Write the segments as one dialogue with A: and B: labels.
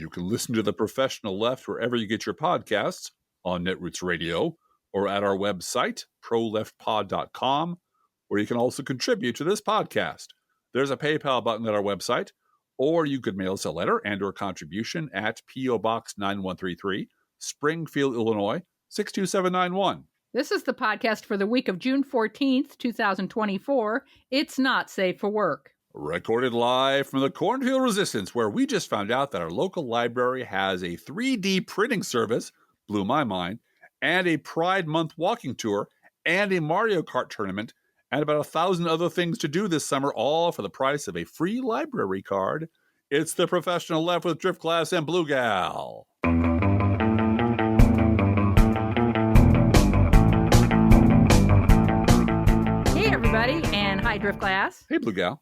A: You can listen to The Professional Left wherever you get your podcasts, on Netroots Radio, or at our website, proleftpod.com, where you can also contribute to this podcast. There's a PayPal button at our website, or you could mail us a letter and or contribution at P.O. Box 9133, Springfield, Illinois, 62791.
B: This is the podcast for the week of June 14th, 2024. It's not safe for work.
A: Recorded live from the Cornfield Resistance, where we just found out that our local library has a 3D printing service, blew my mind, and a Pride Month walking tour, and a Mario Kart tournament, and about 1,000 other things to do this summer, all for the price of a free library card. It's The Professional Left with Driftglass and Blue Gal.
B: Hey, everybody, and hi, Driftglass.
A: Hey, Blue Gal.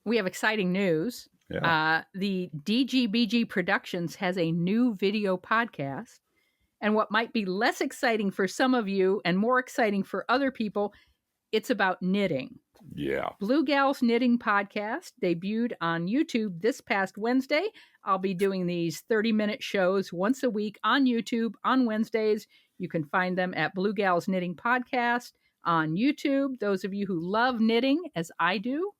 B: We have exciting news.
A: Yeah.
B: The DGBG Productions has a new video podcast. And what might be less exciting for some of you and more exciting for other people, it's about knitting.
A: Yeah.
B: Blue Gal's Knitting Podcast debuted on YouTube this past Wednesday. I'll be doing these 30-minute shows once a week on YouTube on Wednesdays. You can find them at Blue Gal's Knitting Podcast on YouTube. Those of you who love knitting, as I do,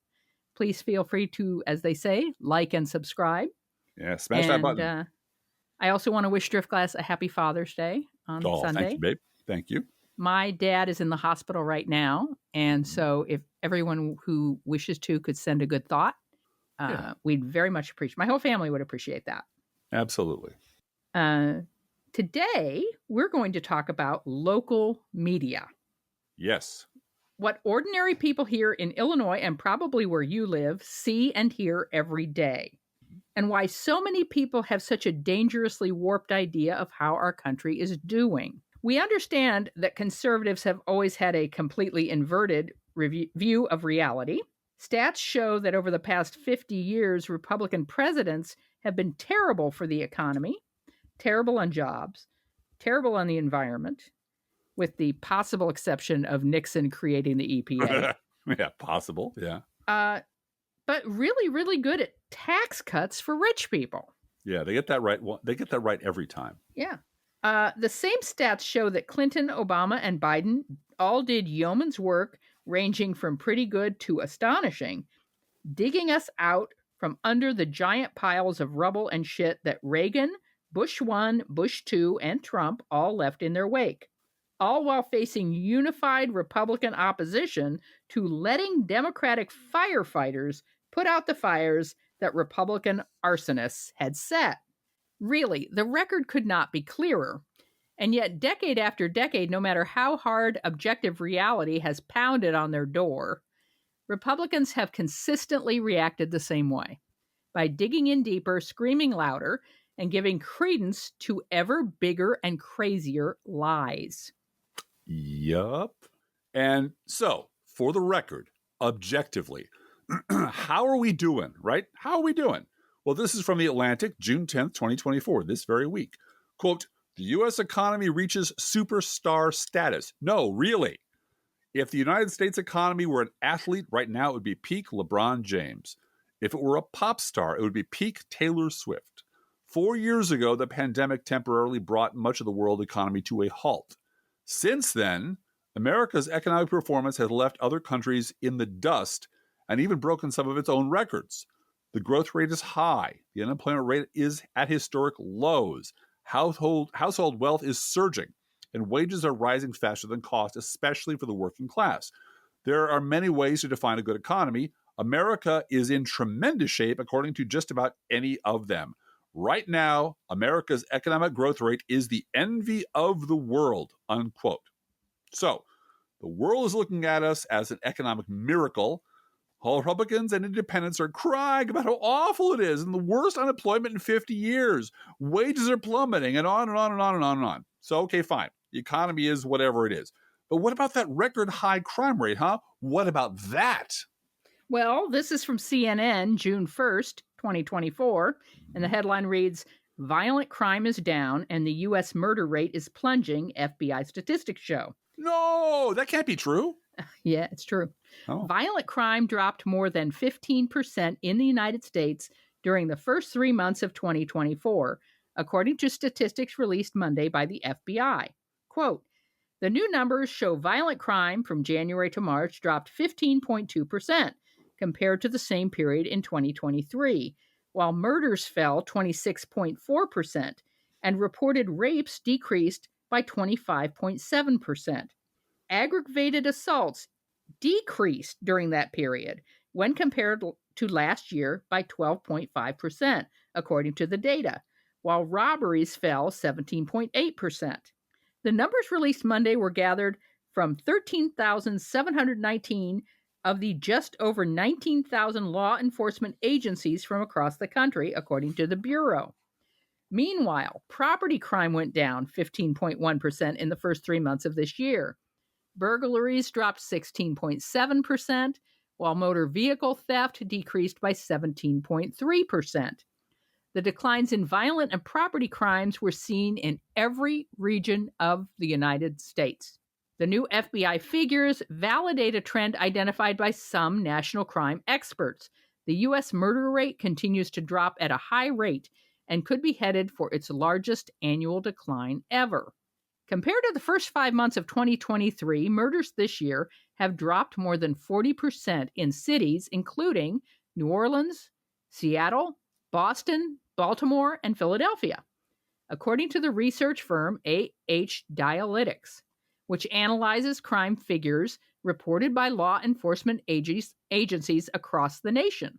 B: please feel free to, as they say, like and subscribe.
A: Yeah, smash that button.
B: I also want to wish Driftglass a happy Father's Day on Sunday.
A: Thank you, babe. Thank you.
B: My dad is in the hospital right now, and so if everyone who wishes to could send a good thought, we'd very much appreciate. My whole family would appreciate that.
A: Absolutely.
B: Today, we're going to talk about local media.
A: Yes.
B: What ordinary people here in Illinois, and probably where you live, see and hear every day. And why so many people have such a dangerously warped idea of how our country is doing. We understand that conservatives have always had a completely inverted view of reality. Stats show that over the past 50 years, Republican presidents have been terrible for the economy, terrible on jobs, terrible on the environment, with the possible exception of Nixon creating the EPA.
A: Yeah, possible. Yeah.
B: But really, really good at tax cuts for rich people.
A: Yeah, they get that right. They get that right every time.
B: Yeah. The same stats show that Clinton, Obama, and Biden all did yeoman's work ranging from pretty good to astonishing, digging us out from under the giant piles of rubble and shit that Reagan, Bush 1, Bush 2, and Trump all left in their wake, all while facing unified Republican opposition to letting Democratic firefighters put out the fires that Republican arsonists had set. Really, the record could not be clearer. And yet, decade after decade, no matter how hard objective reality has pounded on their door, Republicans have consistently reacted the same way, by digging in deeper, screaming louder, and giving credence to ever bigger and crazier lies.
A: Yup. And so, for the record, objectively, how are we doing, right? How are we doing? Well, this is from The Atlantic, June 10th, 2024, this very week. Quote, the U.S. economy reaches superstar status. No, really. If the United States economy were an athlete right now, it would be peak LeBron James. If it were a pop star, it would be peak Taylor Swift. 4 years ago, the pandemic temporarily brought much of the world economy to a halt. Since then, America's economic performance has left other countries in the dust and even broken some of its own records. The growth rate is high. The unemployment rate is at historic lows. Household wealth is surging, and wages are rising faster than cost, especially for the working class. There are many ways to define a good economy. America is in tremendous shape according to just about any of them. Right now, America's economic growth rate is the envy of the world, unquote. So, the world is looking at us as an economic miracle. All Republicans and independents are crying about how awful it is and the worst unemployment in 50 years. Wages are plummeting and on and on and on and on and on. So, okay, fine. The economy is whatever it is. But what about that record high crime rate, huh? What about that?
B: Well, this is from CNN, June 1st, 2024, and the headline reads, Violent crime is down and the U.S. murder rate is plunging, FBI statistics show.
A: No, that can't be true.
B: Yeah, it's true.
A: Oh.
B: Violent crime dropped more than 15% in the United States during the first 3 months of 2024, according to statistics released Monday by the FBI. Quote, the new numbers show violent crime from January to March dropped 15.2% compared to the same period in 2023, while murders fell 26.4% and reported rapes decreased by 25.7%. Aggravated assaults decreased during that period when compared to last year by 12.5%, according to the data, while robberies fell 17.8%. The numbers released Monday were gathered from 13,719 of the just over 19,000 law enforcement agencies from across the country, according to the Bureau. Meanwhile, property crime went down 15.1% in the first 3 months of this year. Burglaries dropped 16.7%, while motor vehicle theft decreased by 17.3%. The declines in violent and property crimes were seen in every region of the United States. The new FBI figures validate a trend identified by some national crime experts. The U.S. murder rate continues to drop at a high rate and could be headed for its largest annual decline ever. Compared to the first 5 months of 2023, murders this year have dropped more than 40% in cities including New Orleans, Seattle, Boston, Baltimore, and Philadelphia, according to the research firm Dialytics, which analyzes crime figures reported by law enforcement agencies across the nation.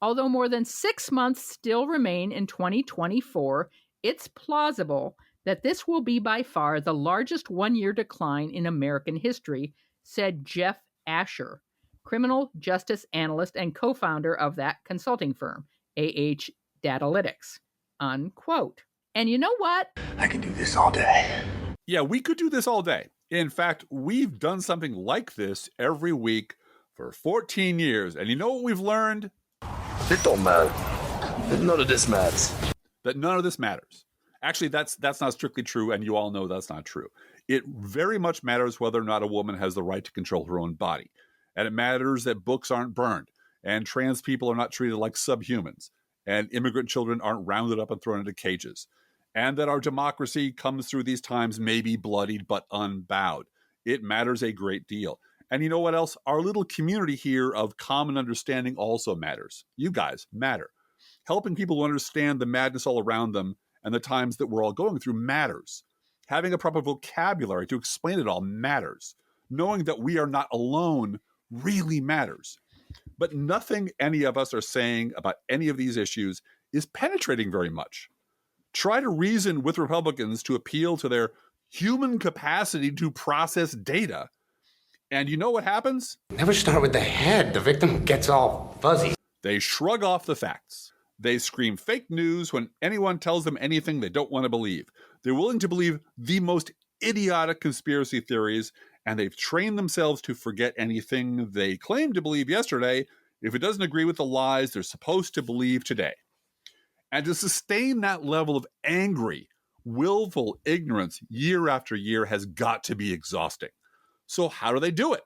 B: Although more than 6 months still remain in 2024, it's plausible that this will be by far the largest one-year decline in American history, said Jeff Asher, criminal justice analyst and co-founder of that consulting firm, Datalytics, unquote. And you know what?
C: I can do this all day.
A: Yeah, we could do this all day. In fact, we've done something like this every week for 14 years. And you know what we've learned?
C: It don't matter. None of this matters.
A: That none of this matters. Actually, that's not strictly true, and you all know that's not true. It very much matters whether or not a woman has the right to control her own body. And it matters that books aren't burned, and trans people are not treated like subhumans, and immigrant children aren't rounded up and thrown into cages, and that our democracy comes through these times maybe bloodied but unbowed. It matters a great deal. And you know what else? Our little community here of common understanding also matters. You guys matter. Helping people understand the madness all around them and the times that we're all going through matters. Having a proper vocabulary to explain it all matters. Knowing that we are not alone really matters. But nothing any of us are saying about any of these issues is penetrating very much. Try to reason with Republicans to appeal to their human capacity to process data. And you know what happens?
D: Never start with the head. The victim gets all fuzzy.
A: They shrug off the facts. They scream fake news when anyone tells them anything they don't want to believe. They're willing to believe the most idiotic conspiracy theories, and they've trained themselves to forget anything they claimed to believe yesterday if it doesn't agree with the lies they're supposed to believe today. And to sustain that level of angry, willful ignorance year after year has got to be exhausting. So how do they do it?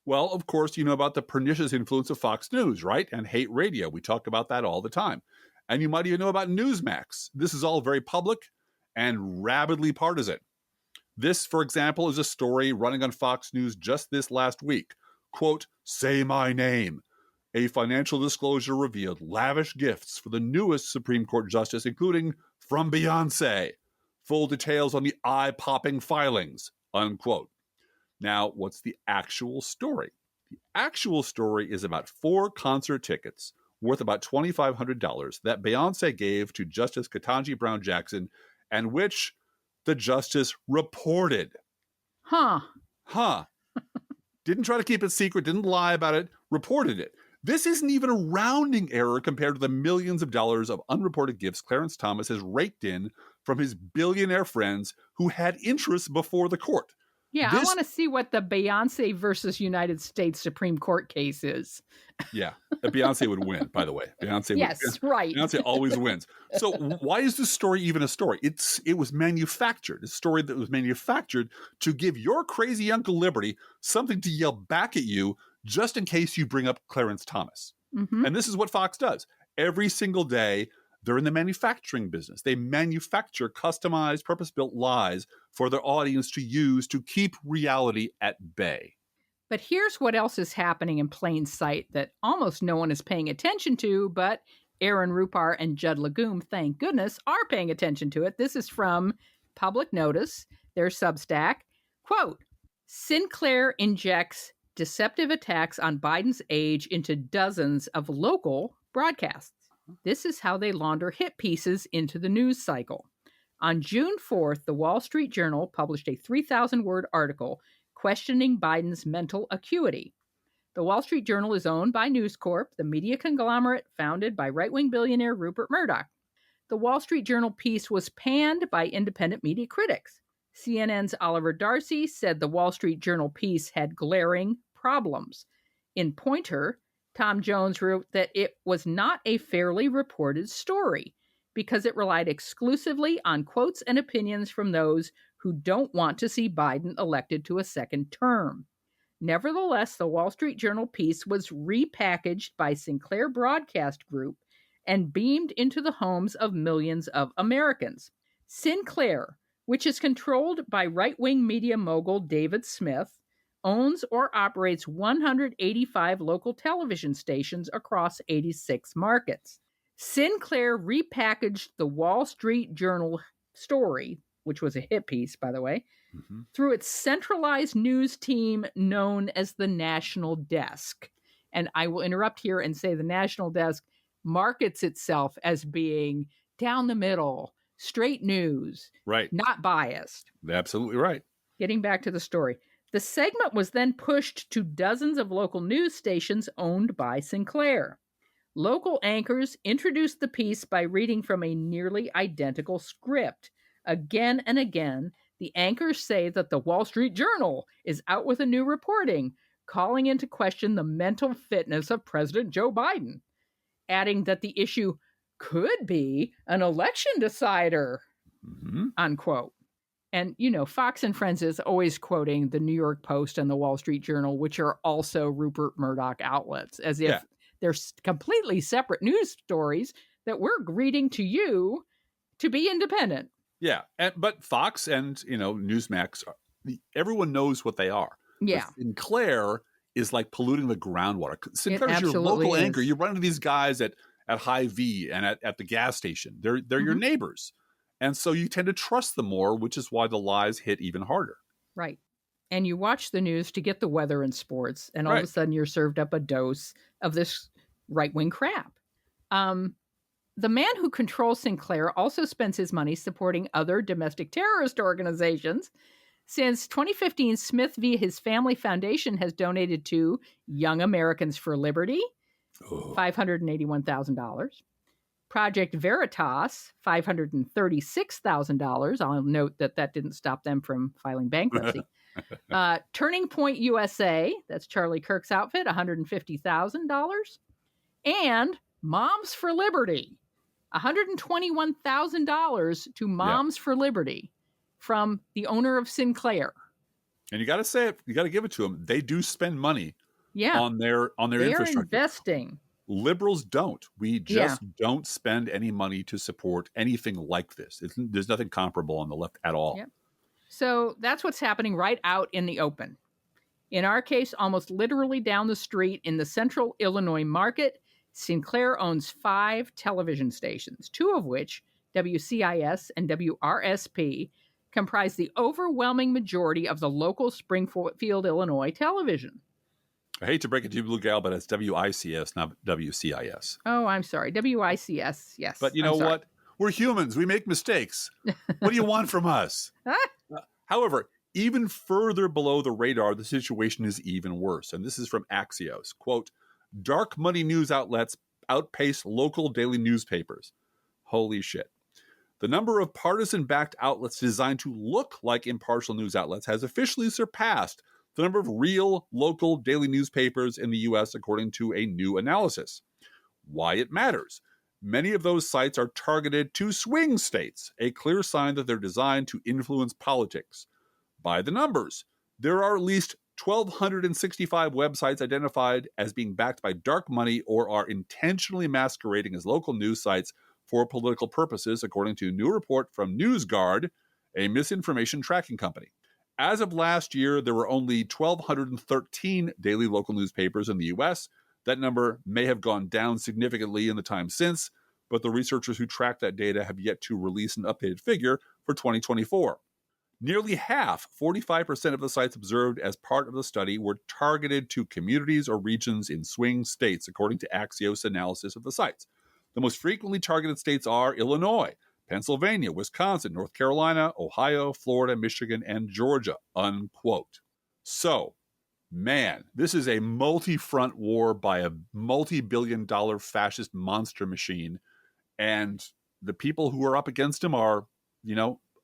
A: Well, of course, you know about the pernicious influence of Fox News, right? And hate radio. We talk about that all the time. And you might even know about Newsmax. This is all very public and rabidly partisan. This, for example, is a story running on Fox News just this last week. Quote, "Say my name." A financial disclosure revealed lavish gifts for the newest Supreme Court justice, including from Beyonce. Full details on the eye-popping filings, unquote. Now, what's the actual story? The actual story is about 4 concert tickets worth about $2,500 that Beyonce gave to Justice Ketanji Brown Jackson, and which the justice reported.
B: Huh.
A: Didn't try to keep it secret, didn't lie about it, reported it. This isn't even a rounding error compared to the millions of dollars of unreported gifts Clarence Thomas has raked in from his billionaire friends who had interests before the court.
B: Yeah, I want to see what the Beyonce versus United States Supreme Court case is.
A: Yeah, Beyonce would win, by the way.
B: Yes, right.
A: Beyonce always wins. So why is this story even a story? It was manufactured. A story that was manufactured to give your crazy Uncle Liberty something to yell back at you just in case you bring up Clarence Thomas.
B: Mm-hmm.
A: And this is what Fox does. Every single day, they're in the manufacturing business. They manufacture customized, purpose-built lies for their audience to use to keep reality at bay.
B: But here's what else is happening in plain sight that almost no one is paying attention to, but Aaron Rupar and Judd Legume, thank goodness, are paying attention to it. This is from Public Notice, their Substack. Quote, Sinclair injects deceptive attacks on Biden's age into dozens of local broadcasts. This is how they launder hit pieces into the news cycle. On June 4th, the Wall Street Journal published a 3,000-word article questioning Biden's mental acuity. The Wall Street Journal is owned by News Corp, the media conglomerate founded by right-wing billionaire Rupert Murdoch. The Wall Street Journal piece was panned by independent media critics. CNN's Oliver Darcy said the Wall Street Journal piece had glaring problems. In Pointer, Tom Jones wrote that it was not a fairly reported story because it relied exclusively on quotes and opinions from those who don't want to see Biden elected to a second term. Nevertheless, the Wall Street Journal piece was repackaged by Sinclair Broadcast Group and beamed into the homes of millions of Americans. Sinclair, which is controlled by right-wing media mogul David Smith, owns or operates 185 local television stations across 86 markets. Sinclair repackaged the Wall Street Journal story, which was a hit piece, by the way, through its centralized news team known as the National Desk. And I will interrupt here and say the National Desk markets itself as being down the middle, straight news,
A: right?
B: Not biased.
A: Absolutely right.
B: Getting back to the story. The segment was then pushed to dozens of local news stations owned by Sinclair. Local anchors introduced the piece by reading from a nearly identical script. Again and again, the anchors say that the Wall Street Journal is out with a new reporting, calling into question the mental fitness of President Joe Biden, adding that the issue could be an election decider, unquote. And, you know, Fox and Friends is always quoting the New York Post and the Wall Street Journal, which are also Rupert Murdoch outlets, as if they're completely separate news stories that we're reading to you to be independent.
A: Yeah, but Fox and, Newsmax, everyone knows what they are.
B: Yeah.
A: But Sinclair is like polluting the groundwater. Sinclair's your local anchor. You run into these guys at Hy-Vee and at the gas station. They're your neighbors. And so you tend to trust them more, which is why the lies hit even harder.
B: Right. And you watch the news to get the weather and sports, and all of a sudden you're served up a dose of this right-wing crap. The man who controls Sinclair also spends his money supporting other domestic terrorist organizations. Since 2015, Smith, via his family foundation, has donated to Young Americans for Liberty, $581,000. Project Veritas, $536,000. I'll note that didn't stop them from filing bankruptcy. Turning Point USA, that's Charlie Kirk's outfit, $150,000. And Moms for Liberty, $121,000 to Moms for Liberty from the owner of Sinclair.
A: And you got to say it, you got to give it to them. They do spend money on their infrastructure.
B: They're investing.
A: Liberals don't. We just don't spend any money to support anything like this. There's nothing comparable on the left at all.
B: Yep. So that's what's happening right out in the open. In our case, almost literally down the street in the central Illinois market, Sinclair owns 5 television stations, 2 of which, WCIS and WRSP, comprise the overwhelming majority of the local Springfield, Illinois television.
A: I hate to break it to you, Blue Gal, but it's WICS, not WCIS.
B: Oh, I'm sorry. WICS, yes.
A: But you know what? We're humans. We make mistakes. What do you want from us? However, even further below the radar, the situation is even worse. And this is from Axios. Quote, dark money news outlets outpace local daily newspapers. Holy shit. The number of partisan-backed outlets designed to look like impartial news outlets has officially surpassed the number of real local daily newspapers in the U.S., according to a new analysis. Why it matters. Many of those sites are targeted to swing states, a clear sign that they're designed to influence politics. By the numbers, there are at least 1,265 websites identified as being backed by dark money or are intentionally masquerading as local news sites for political purposes, according to a new report from NewsGuard, a misinformation tracking company. As of last year, there were only 1,213 daily local newspapers in the U.S. That number may have gone down significantly in the time since, but the researchers who track that data have yet to release an updated figure for 2024. Nearly half, 45% of the sites observed as part of the study were targeted to communities or regions in swing states, according to Axios analysis of the sites. The most frequently targeted states are Illinois, Pennsylvania, Wisconsin, North Carolina, Ohio, Florida, Michigan, and Georgia, unquote. So, man, this is a multi-front war by a multi-billion-dollar fascist monster machine, and the people who are up against him are,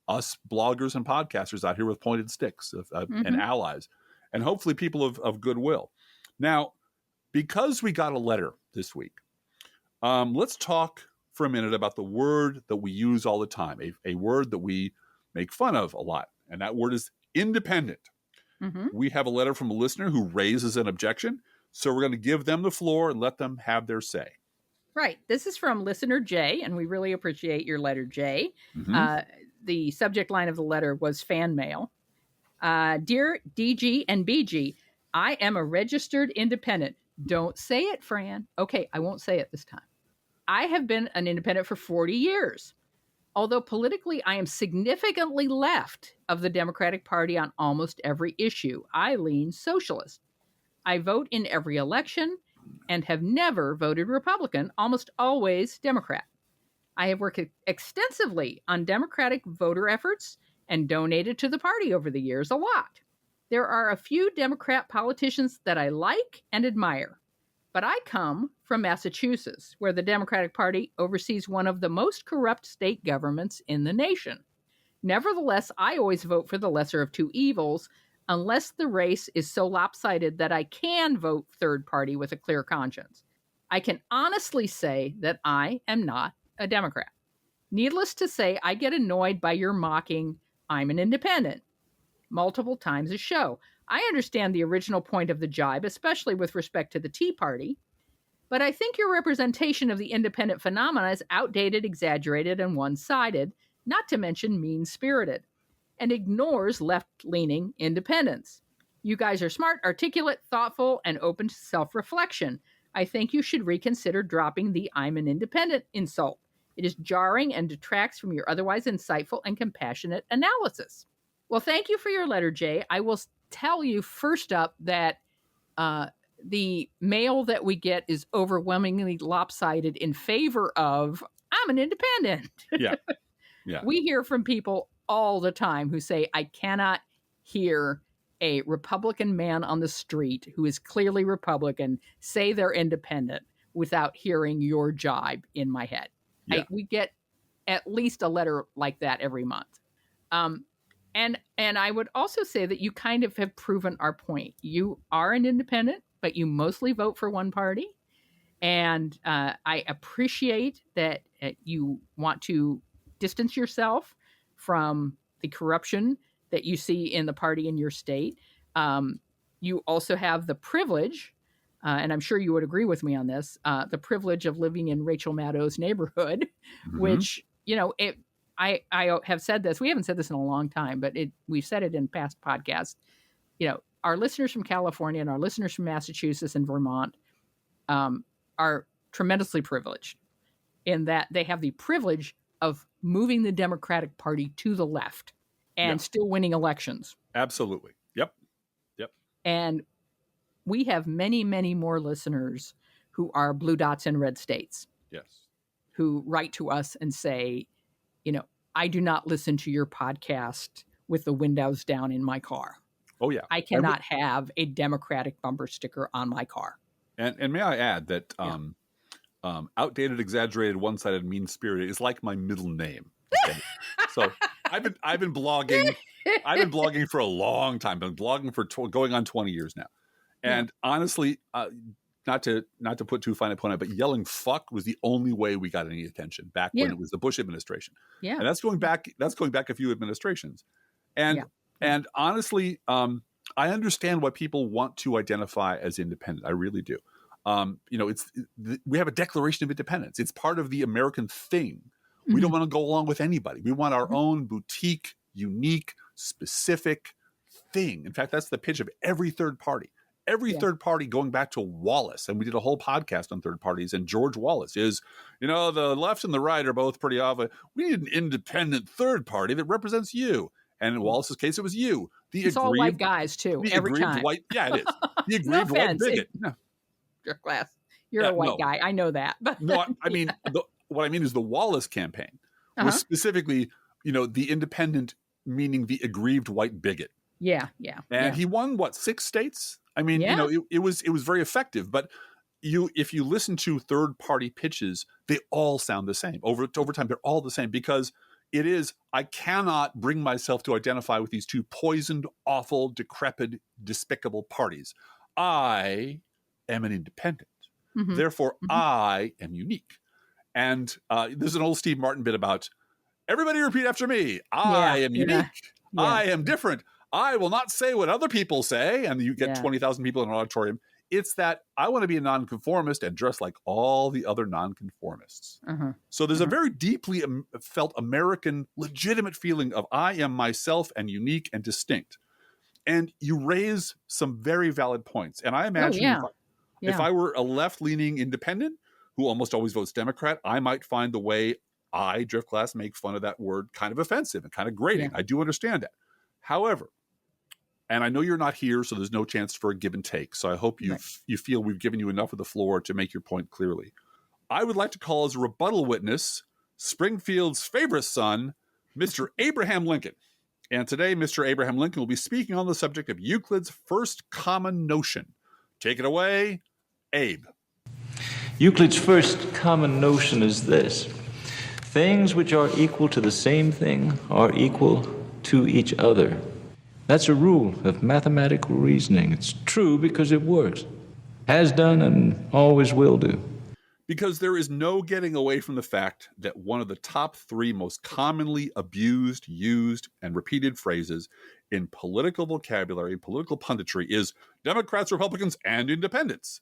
A: us bloggers and podcasters out here with pointed sticks and allies, and hopefully people of goodwill. Now, because we got a letter this week, let's talk for a minute about the word that we use all the time, a word that we make fun of a lot, and that word is independent. We have a letter from a listener who raises an objection, so we're going to give them the floor and let them have their say.
B: Right. This is from listener Jay, and we really appreciate your letter, Jay. The subject line of the letter was fan mail. Dear DG and BG, I am a registered independent. Don't say it, Fran. Okay, I won't say it this time. I have been an independent for 40 years. Although politically I am significantly left of the Democratic Party on almost every issue, I lean socialist. I vote in every election and have never voted Republican, almost always Democrat. I have worked extensively on Democratic voter efforts and donated to the party over the years a lot. There are a few Democrat politicians that I like and admire, but I come from Massachusetts, where the Democratic Party oversees one of the most corrupt state governments in the nation. Nevertheless, I always vote for the lesser of two evils, unless the race is so lopsided that I can vote third party with a clear conscience. I can honestly say that I am not a Democrat. Needless to say, I get annoyed by your mocking, I'm an independent, multiple times a show. I understand the original point of the jibe, especially with respect to the Tea Party, but I think your representation of the independent phenomena is outdated, exaggerated, and one-sided, not to mention mean-spirited, and ignores left-leaning independents. You guys are smart, articulate, thoughtful, and open to self-reflection. I think you should reconsider dropping the I'm an independent insult. It is jarring and detracts from your otherwise insightful and compassionate analysis. Well, thank you for your letter, Jay. I will tell you first up that the mail that we get is overwhelmingly lopsided in favor of I'm an independent.
A: Yeah.
B: We hear from people all the time who say, I cannot hear a Republican man on the street who is clearly Republican say they're independent without hearing your jibe in my head.
A: Yeah.
B: We get at least a letter like that every month. And I would also say that you kind of have proven our point. You are an independent, but you mostly vote for one party. And I appreciate that you want to distance yourself from the corruption that you see in the party in your state. You also have the privilege, and I'm sure you would agree with me on this, the privilege of living in Rachel Maddow's neighborhood, which, I have said this. We haven't said this in a long time, but we've said it in past podcasts. Our listeners from California and our listeners from Massachusetts and Vermont are tremendously privileged in that they have the privilege of moving the Democratic Party to the left and still winning elections.
A: Absolutely. Yep.
B: And we have many, many more listeners who are blue dots in red states.
A: Yes.
B: Who write to us and say, I do not listen to your podcast with the windows down in my car.
A: Oh, yeah.
B: I cannot have a Democratic bumper sticker on my car.
A: And may I add that outdated, exaggerated, one-sided, mean-spirited is like my middle name. Okay? So I've been blogging. I've been blogging for a long time. I've been blogging for going on 20 years now. And honestly, not to put too fine a point on it, but yelling "fuck" was the only way we got any attention back when it was the Bush administration. And that's going back a few administrations. And honestly, I understand why people want to identify as independent. I really do. We have a Declaration of Independence. It's part of the American thing. We don't want to go along with anybody. We want our own boutique, unique, specific thing. In fact, that's the pitch of every third party. Every third party, going back to Wallace, and we did a whole podcast on third parties, and George Wallace is, the left and the right are both pretty obvious. We need an independent third party that represents you. And in Wallace's case, it was you.
B: It's all white guys, too, every time.
A: It is. The aggrieved
B: No
A: white
B: offense.
A: bigot. No.
B: Your class. You're a white guy. I know that.
A: No, I mean, what I mean is the Wallace campaign was specifically, the independent, meaning the aggrieved white bigot.
B: Yeah.
A: And he won, 6 states? I mean, it was very effective. But if you listen to third party pitches, they all sound the same. Over time, they're all the same because it is, I cannot bring myself to identify with these two poisoned, awful, decrepit, despicable parties. I am an independent. Therefore, I am unique. And there's an old Steve Martin bit about, everybody repeat after me. I am unique. Yeah. I am different. I will not say what other people say. And you get 20,000 people in an auditorium. It's that I want to be a nonconformist and dress like all the other nonconformists. So there's a very deeply felt American legitimate feeling of I am myself and unique and distinct. And you raise some very valid points. And I imagine if I were a left-leaning independent who almost always votes Democrat, I might find the way I, Drift Glass, make fun of that word kind of offensive and kind of grating. I do understand that. However, and I know you're not here, so there's no chance for a give and take. So I hope you feel we've given you enough of the floor to make your point clearly. I would like to call as a rebuttal witness Springfield's favorite son, Mr. Abraham Lincoln. And today, Mr. Abraham Lincoln will be speaking on the subject of Euclid's first common notion. Take it away, Abe.
E: Euclid's first common notion is this: things which are equal to the same thing are equal to each other. That's a rule of mathematical reasoning. It's true because it works. Has done and always will do.
A: Because there is no getting away from the fact that one of the top 3 most commonly abused, used, and repeated phrases in political vocabulary, political punditry is Democrats, Republicans, and independents.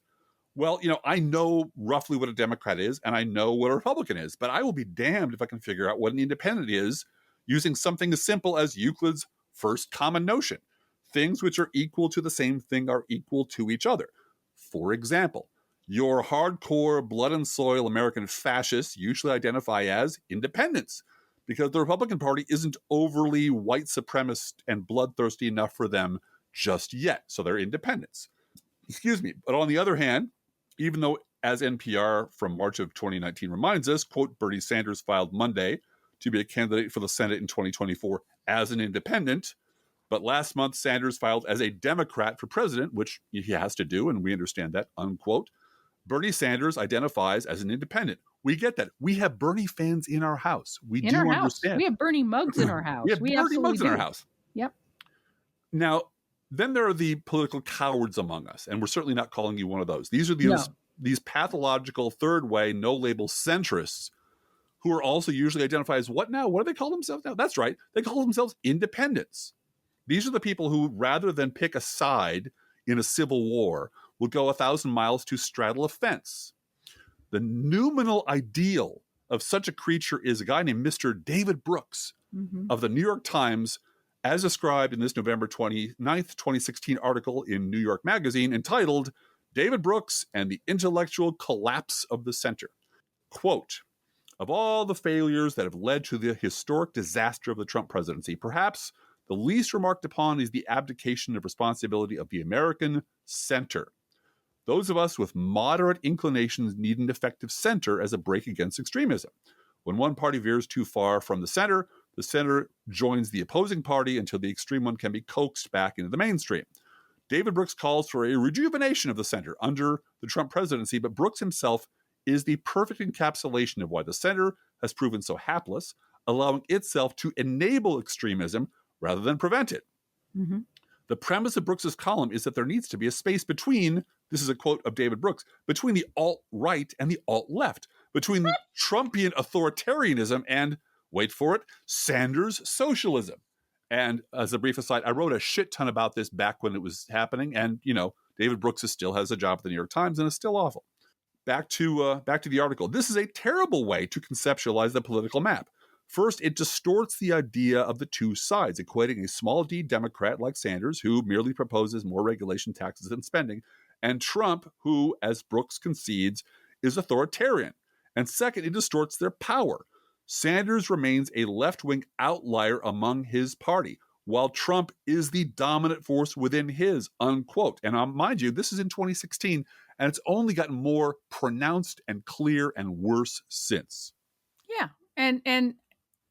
A: Well, I know roughly what a Democrat is, and I know what a Republican is, but I will be damned if I can figure out what an independent is using something as simple as Euclid's first common notion. Things which are equal to the same thing are equal to each other. For example, your hardcore blood and soil American fascists usually identify as independents because the Republican Party isn't overly white supremacist and bloodthirsty enough for them just yet. So they're independents. Excuse me. But on the other hand, even though, as NPR from March of 2019 reminds us, quote, Bernie Sanders filed Monday to be a candidate for the Senate in 2024 as an independent, but last month Sanders filed as a Democrat for president, which he has to do, and we understand that, unquote. Bernie Sanders identifies as an independent. We get that. We have Bernie fans in our house. We do understand.
B: We have Bernie mugs in our house.
A: We have Bernie mugs in our house.
B: Yep.
A: Now, then there are the political cowards among us, and we're certainly not calling you one of those. These are these pathological third way, no label centrists who are also usually identified as what now? What do they call themselves now? That's right. They call themselves independents. These are the people who, rather than pick a side in a civil war, will go 1,000 miles to straddle a fence. The noumenal ideal of such a creature is a guy named Mr. David Brooks of the New York Times, as described in this November 29th, 2016 article in New York Magazine entitled David Brooks and the Intellectual Collapse of the Center. Quote, of all the failures that have led to the historic disaster of the Trump presidency, perhaps the least remarked upon is the abdication of responsibility of the American center. Those of us with moderate inclinations need an effective center as a brake against extremism. When one party veers too far from the center joins the opposing party until the extreme one can be coaxed back into the mainstream. David Brooks calls for a rejuvenation of the center under the Trump presidency, but Brooks himself is the perfect encapsulation of why the center has proven so hapless, allowing itself to enable extremism rather than prevent it. The premise of Brooks's column is that there needs to be a space between, this is a quote of David Brooks, between the alt-right and the alt-left, between Trumpian authoritarianism and, wait for it, Sanders socialism. And as a brief aside, I wrote a shit ton about this back when it was happening. And, David Brooks still has a job at the New York Times and is still awful. Back to the article. This is a terrible way to conceptualize the political map. First, it distorts the idea of the two sides, equating a small d Democrat like Sanders, who merely proposes more regulation, taxes, and spending, and Trump, who, as Brooks concedes, is authoritarian. And second, it distorts their power. Sanders remains a left-wing outlier among his party, while Trump is the dominant force within his, unquote. And mind you, this is in 2016, and it's only gotten more pronounced and clear and worse since.
B: Yeah, and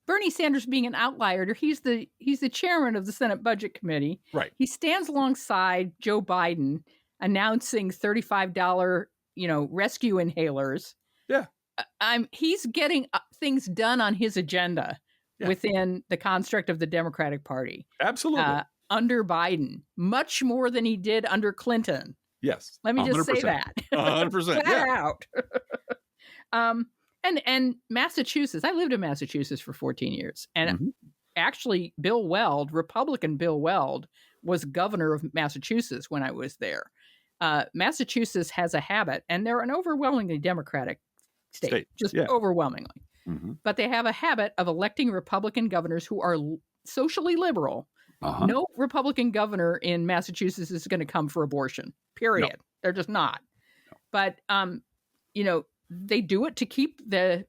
B: Bernie Sanders being an outlier, he's the chairman of the Senate Budget Committee.
A: Right.
B: He stands alongside Joe Biden announcing $35, rescue inhalers.
A: Yeah.
B: He's getting things done on his agenda within the construct of the Democratic Party.
A: Absolutely.
B: Under Biden, much more than he did under Clinton.
A: Yes.
B: Let me just
A: 100%.
B: say that.
A: 100%.
B: Flat out. And Massachusetts, I lived in Massachusetts for 14 years. And actually, Bill Weld, Republican Bill Weld, was governor of Massachusetts when I was there. Massachusetts has a habit, and they're an overwhelmingly Democratic state. Overwhelmingly.
A: Mm-hmm.
B: But they have a habit of electing Republican governors who are socially liberal.
A: Uh-huh.
B: No Republican governor in Massachusetts is going to come for abortion, period. No. They're just not. No. But, they do it to keep the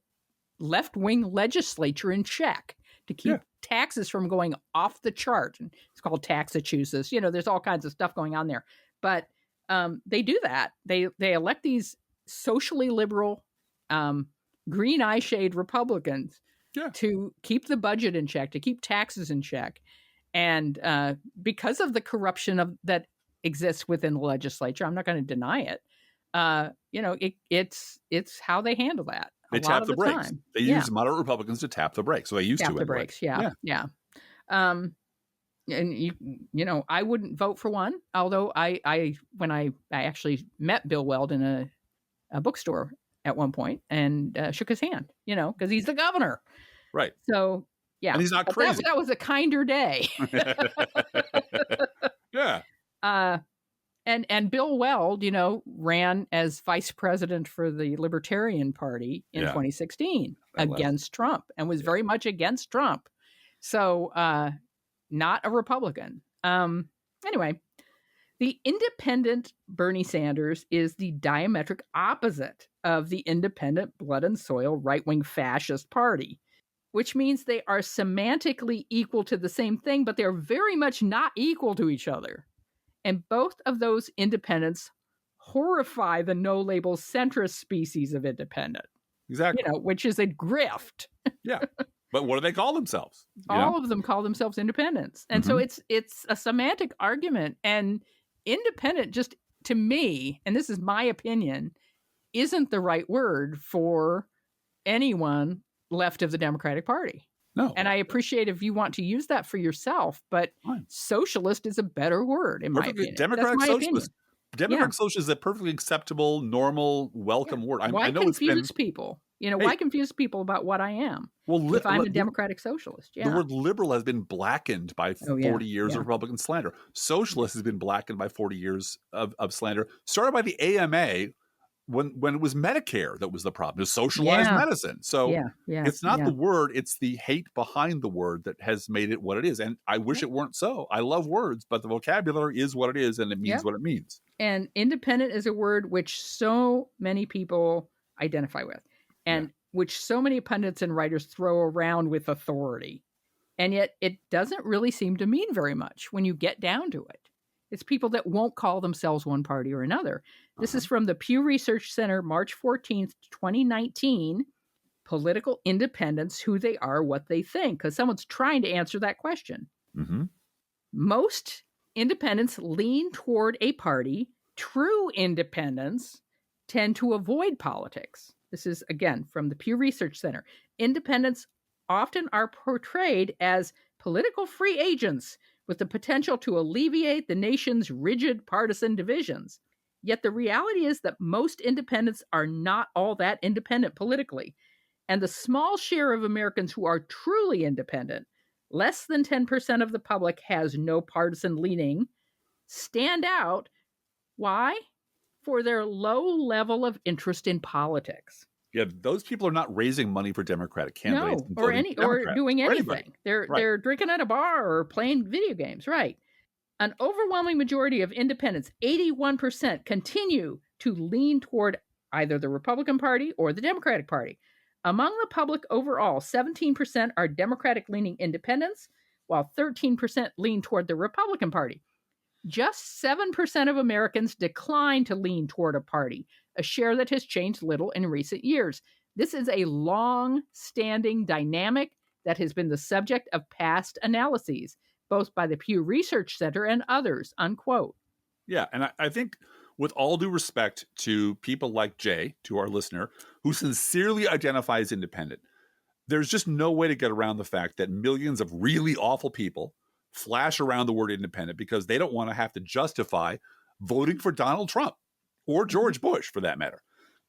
B: left-wing legislature in check, to keep taxes from going off the chart. And it's called Taxachusetts. There's all kinds of stuff going on there. But they do that. They elect these socially liberal, green eye shade Republicans to keep the budget in check, to keep taxes in check. And because of the corruption that exists within the legislature, I'm not going to deny it. It's how they handle that.
A: They tap the brakes. Time. They use moderate Republicans to tap the brakes. So they used to.
B: Tap the brakes. Yeah. And I wouldn't vote for one. Although when I actually met Bill Weld in a bookstore at one point and shook his hand, because he's the governor.
A: Right.
B: So yeah,
A: and he's not crazy.
B: That was a kinder day.
A: Yeah.
B: And Bill Weld, ran as vice president for the Libertarian Party in 2016 against Trump and was very much against Trump. So not a Republican. Anyway, the independent Bernie Sanders is the diametric opposite of the independent blood and soil right-wing fascist party, which means they are semantically equal to the same thing, but they're very much not equal to each other. And both of those independents horrify the no-label centrist species of independent.
A: Exactly.
B: Which is a grift.
A: Yeah. But what do they call themselves?
B: All of them call themselves independents. And so it's a semantic argument. And independent, just to me, and this is my opinion, isn't the right word for anyone left of the Democratic Party.
A: No.
B: And I appreciate if you want to use that for yourself, but socialist is a better word, in my opinion.
A: Democratic socialist. Democratic socialist is a perfectly acceptable, normal, welcome word.
B: Why confuse people? Why confuse people about what I am?
A: Well,
B: if I'm a democratic socialist. Yeah.
A: The word liberal has been blackened by 40 years of Republican slander. Socialist has been blackened by 40 years of slander, started by the AMA when it was Medicare that was the problem. It was socialized medicine. So it's not the word, it's the hate behind the word that has made it what it is. And I wish it weren't so. I love words, but the vocabulary is what it is, and it means what it means.
B: And independent is a word which so many people identify with, and which so many pundits and writers throw around with authority. And yet it doesn't really seem to mean very much when you get down to it. It's people that won't call themselves one party or another. This is from the Pew Research Center, March 14th, 2019. Political independence, who they are, what they think, because someone's trying to answer that question.
A: Mm-hmm.
B: Most independents lean toward a party. True independents tend to avoid politics. This is, again, from the Pew Research Center. Independents often are portrayed as political free agents with the potential to alleviate the nation's rigid partisan divisions. Yet the reality is that most independents are not all that independent politically. And the small share of Americans who are truly independent less than 10% of the public has no partisan leaning, stand out. Why? For their low level of interest in politics.
A: Yeah, those people are not raising money for Democratic candidates.
B: No, or doing anything. They're drinking at a bar or playing video games, right? An overwhelming majority of independents, 81%, continue to lean toward either the Republican Party or the Democratic Party. Among the public overall, 17% are Democratic-leaning independents, while 13% lean toward the Republican Party. Just 7% of Americans decline to lean toward a party, a share that has changed little in recent years. This is a long-standing dynamic that has been the subject of past analyses, both by the Pew Research Center and others, unquote.
A: Yeah, and I think with all due respect to people like Jay, to our listener, who sincerely identifies independent, there's just no way to get around the fact that millions of really awful people flash around the word independent because they don't want to have to justify voting for Donald Trump or George Bush, for that matter.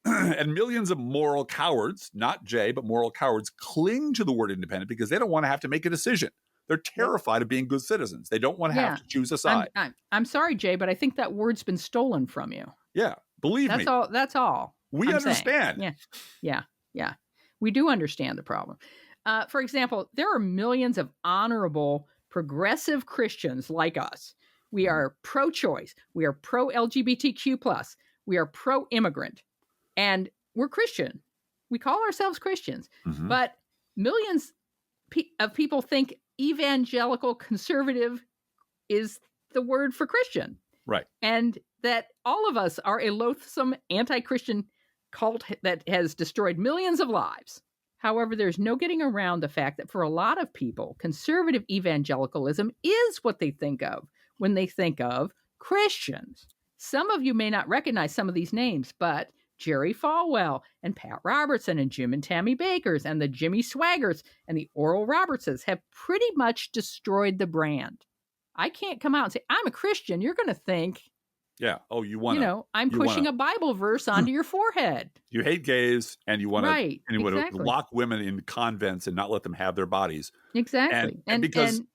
A: And millions of moral cowards, not Jay, but moral cowards, cling to the word independent because they don't want to have to make a decision. They're terrified of being good citizens. They don't want to have to choose a side.
B: I'm sorry, Jay, but I think that word's been stolen from you.
A: Yeah, believe me.
B: That's all.
A: We understand.
B: Yeah. We do understand the problem. For example, there are millions of honorable progressive Christians like us. We are pro-choice. We are pro-LGBTQ+. We are pro-immigrant. And we're Christian. We call ourselves Christians. Mm-hmm. But millions of people think evangelical conservative is the word for Christian.
A: Right.
B: And that all of us are a loathsome anti-Christian cult that has destroyed millions of lives. However, there's no getting around the fact that for a lot of people, conservative evangelicalism is what they think of when they think of Christians. Some of you may not recognize some of these names, but Jerry Falwell and Pat Robertson and Jim and Tammy Bakers and the Jimmy Swaggers and the Oral Robertses have pretty much destroyed the brand. I can't come out and say, I'm a Christian. You're going to think,
A: yeah, oh, you want to,
B: I'm pushing a Bible verse onto your forehead.
A: You hate gays and you want
B: to
A: lock women in convents and not let them have their bodies.
B: Exactly. And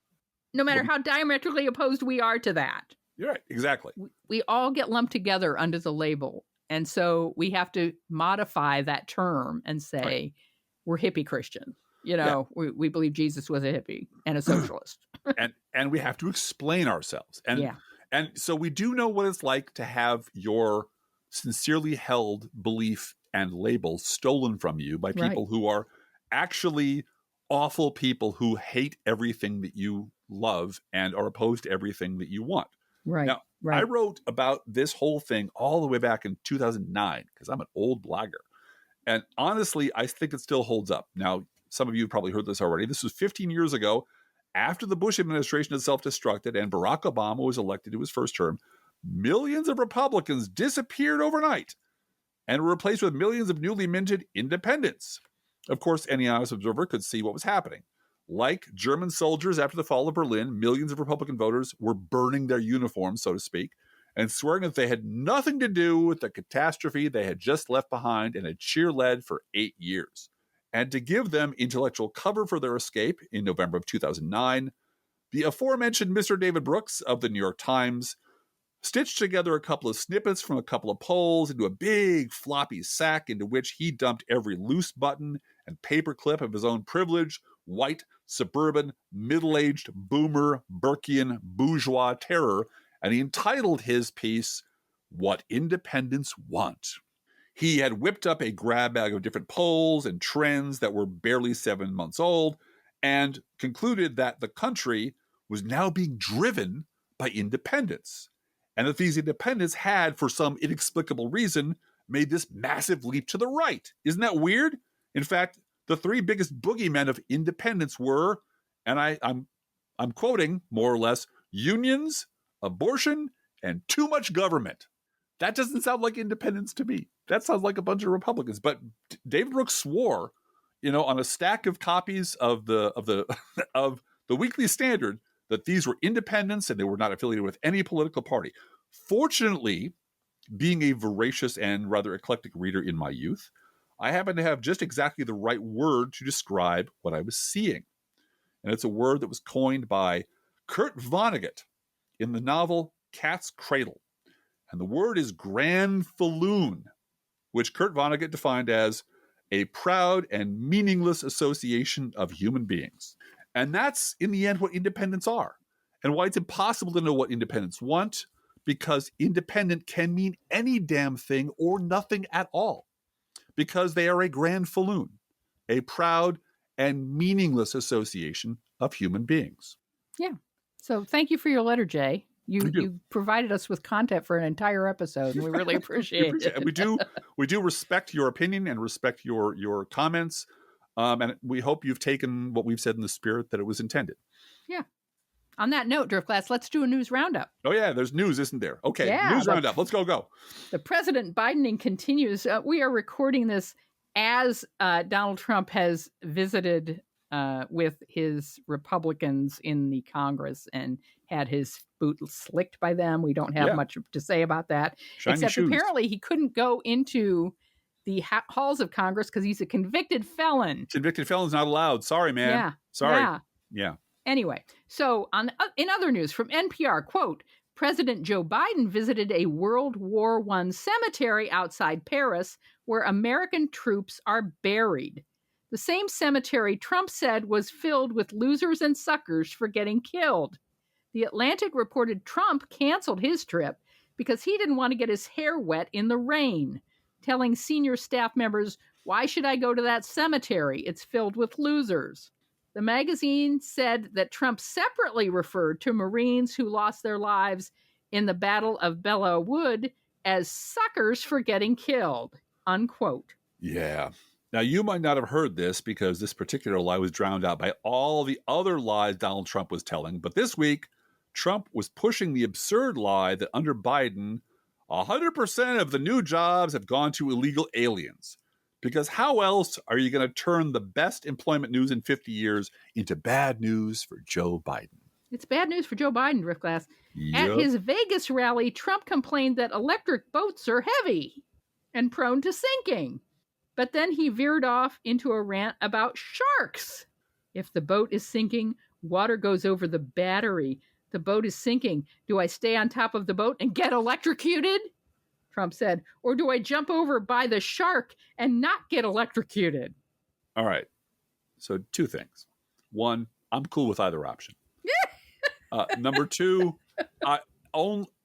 B: no matter how diametrically opposed we are to that.
A: You're right. Exactly.
B: We all get lumped together under the label. And so we have to modify that term and say, we're hippie Christians. We believe Jesus was a hippie and a socialist.
A: and we have to explain ourselves. And so we do know what it's like to have your sincerely held belief and label stolen from you by people who are actually awful people who hate everything that you love and are opposed to everything that you want.
B: Right.
A: Now, I wrote about this whole thing all the way back in 2009 because I'm an old blogger. And honestly, I think it still holds up. Now, some of you have probably heard this already. This was 15 years ago. After the Bush administration had self-destructed and Barack Obama was elected to his first term, millions of Republicans disappeared overnight and were replaced with millions of newly minted independents. Of course, any honest observer could see what was happening. Like German soldiers after the fall of Berlin, millions of Republican voters were burning their uniforms, so to speak, and swearing that they had nothing to do with the catastrophe they had just left behind and had cheerled for 8 years. And to give them intellectual cover for their escape in November of 2009, the aforementioned Mr. David Brooks of the New York Times stitched together a couple of snippets from a couple of polls into a big floppy sack into which he dumped every loose button and paperclip of his own privileged, white, suburban, middle-aged, boomer, Burkean, bourgeois terror, and he entitled his piece, What Independents Want. He had whipped up a grab bag of different polls and trends that were barely 7 months old and concluded that the country was now being driven by independents. And that these independents had, for some inexplicable reason, made this massive leap to the right. Isn't that weird? In fact, the three biggest boogeymen of independence were, and I'm quoting more or less, unions, abortion, and too much government. That doesn't sound like independence to me. That sounds like a bunch of Republicans. But David Brooks swore, on a stack of copies of the of the Weekly Standard that these were independents and they were not affiliated with any political party. Fortunately, being a voracious and rather eclectic reader in my youth, I happened to have just exactly the right word to describe what I was seeing. And it's a word that was coined by Kurt Vonnegut in the novel Cat's Cradle. And the word is granfalloon, which Kurt Vonnegut defined as a proud and meaningless association of human beings. And that's, in the end, what independents are, and why it's impossible to know what independents want, because independent can mean any damn thing or nothing at all, because they are a granfalloon, a proud and meaningless association of human beings.
B: Yeah. So thank you for your letter, Jay.
A: Thank you.
B: You provided us with content for an entire episode, and we really appreciate it.
A: We do respect your opinion and respect your comments, and we hope you've taken what we've said in the spirit that it was intended.
B: Yeah. On that note, Drift Class, let's do a news roundup.
A: Oh yeah, there's news, isn't there? Okay,
B: Yeah,
A: news roundup. Let's go.
B: The President Bidening continues. We are recording this as Donald Trump has visited with his Republicans in the Congress and had his boot slicked by them. We don't have much to say about that.
A: Shiny
B: except
A: shoes.
B: Apparently he couldn't go into the halls of Congress because he's a convicted felon.
A: Convicted felons not allowed. Sorry, man.
B: Yeah.
A: Sorry. Yeah.
B: Anyway, so in other news from NPR, quote, President Joe Biden visited a World War I cemetery outside Paris where American troops are buried. The same cemetery Trump said was filled with losers and suckers for getting killed. The Atlantic reported Trump canceled his trip because he didn't want to get his hair wet in the rain, telling senior staff members, "Why should I go to that cemetery? It's filled with losers." The magazine said that Trump separately referred to Marines who lost their lives in the Battle of Belleau Wood as suckers for getting killed, unquote.
A: Yeah. Now, you might not have heard this because this particular lie was drowned out by all the other lies Donald Trump was telling. But this week, Trump was pushing the absurd lie that under Biden, 100% of the new jobs have gone to illegal aliens. Because how else are you going to turn the best employment news in 50 years into bad news for Joe Biden?
B: It's bad news for Joe Biden, Drift Class. At his Vegas rally, Trump complained that electric boats are heavy and prone to sinking. But then he veered off into a rant about sharks. If the boat is sinking, water goes over the battery. The boat is sinking. Do I stay on top of the boat and get electrocuted? Trump said, or do I jump over by the shark and not get electrocuted?
A: All right. So 2 things. 1, I'm cool with either option. Number 2,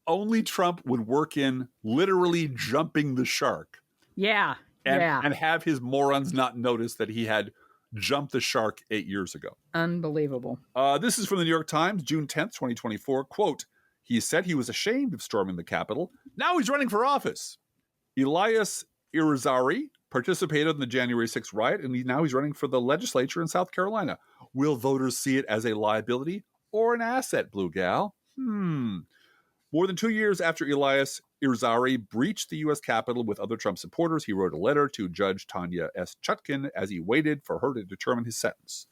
A: only Trump would work in literally jumping the shark.
B: Yeah.
A: And have his morons not notice that he had jumped the shark 8 years ago.
B: Unbelievable.
A: This is from the New York Times, June 10th, 2024. Quote, he said he was ashamed of storming the Capitol. Now he's running for office. Elias Irizarry participated in the January 6th riot, and now he's running for the legislature in South Carolina. Will voters see it as a liability or an asset, Blue Gal? More than 2 years after Elias Irizarry breached the U.S. Capitol with other Trump supporters, he wrote a letter to Judge Tanya S. Chutkin as he waited for her to determine his sentence.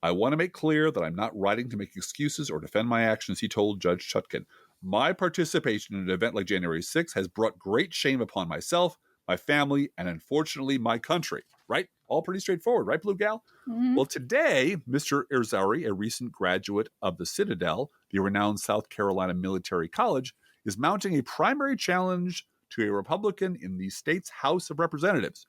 A: I want to make clear that I'm not writing to make excuses or defend my actions, he told Judge Chutkin. My participation in an event like January 6th has brought great shame upon myself, my family, and unfortunately my country. Right? All pretty straightforward, right, Blue Gal?
B: Mm-hmm.
A: Well, today, Mr. Irizarry, a recent graduate of the Citadel, the renowned South Carolina Military College, is mounting a primary challenge to a Republican in the state's House of Representatives.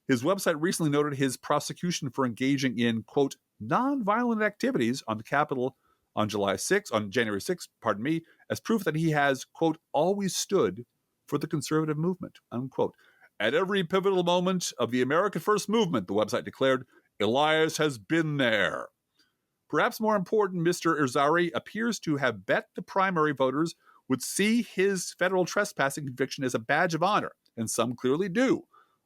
A: His website recently noted his prosecution for engaging in, quote, nonviolent activities on the Capitol on January 6th, as proof that he has, quote, always stood for the conservative movement, unquote. At every pivotal moment of the America First movement, the website declared, Elias has been there. Perhaps more important, Mr. Irizarry appears to have bet the primary voters would see his federal trespassing conviction as a badge of honor, and some clearly do.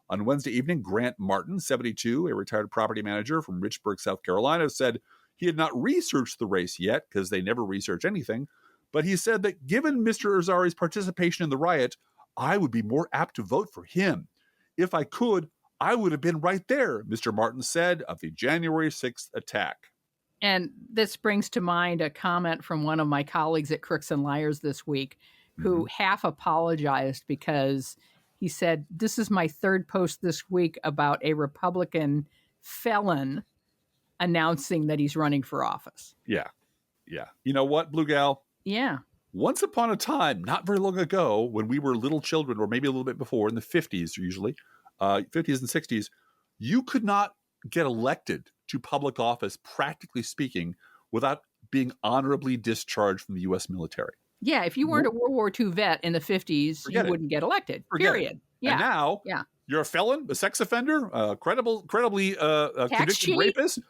A: On Wednesday evening, Grant Martin, 72, a retired property manager from Richburg, South Carolina, said he had not researched the race yet, because they never research anything, but he said that given Mr. Irizarry's participation in the riot, I would be more apt to vote for him. If I could, I would have been right there, Mr. Martin said of the January 6th attack.
B: And this brings to mind a comment from one of my colleagues at Crooks and Liars this week, who half apologized because he said, this is my third post this week about a Republican felon announcing that he's running for office.
A: Yeah. You know what, Blue Gal?
B: Yeah.
A: Once upon a time, not very long ago, when we were little children, or maybe a little bit before, in the 50s usually, 50s and 60s, you could not get elected to public office, practically speaking, without being honorably discharged from the U.S. military.
B: Yeah, if you weren't a World War II vet in the 50s,
A: Forget
B: you
A: it.
B: wouldn't get elected,
A: Forget
B: period.
A: it.
B: Yeah.
A: And now,
B: Yeah.
A: you're a felon, a sex offender, credibly convicted
B: cheat?
A: rapist.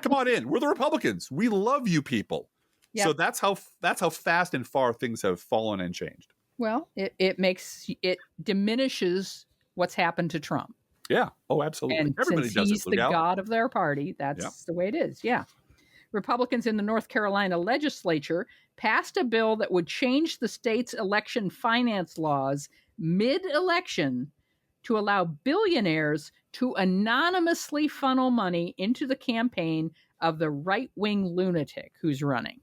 A: Come on in. We're the Republicans. We love you people.
B: Yep.
A: So that's how fast and far things have fallen and changed.
B: Well, it diminishes what's happened to Trump.
A: Yeah. Oh, absolutely.
B: And
A: Everybody
B: since
A: does
B: he's
A: it.
B: the god of their party, that's the way it is. Yeah. Republicans in the North Carolina legislature passed a bill that would change the state's election finance laws mid-election to allow billionaires to anonymously funnel money into the campaign of the right-wing lunatic who's running.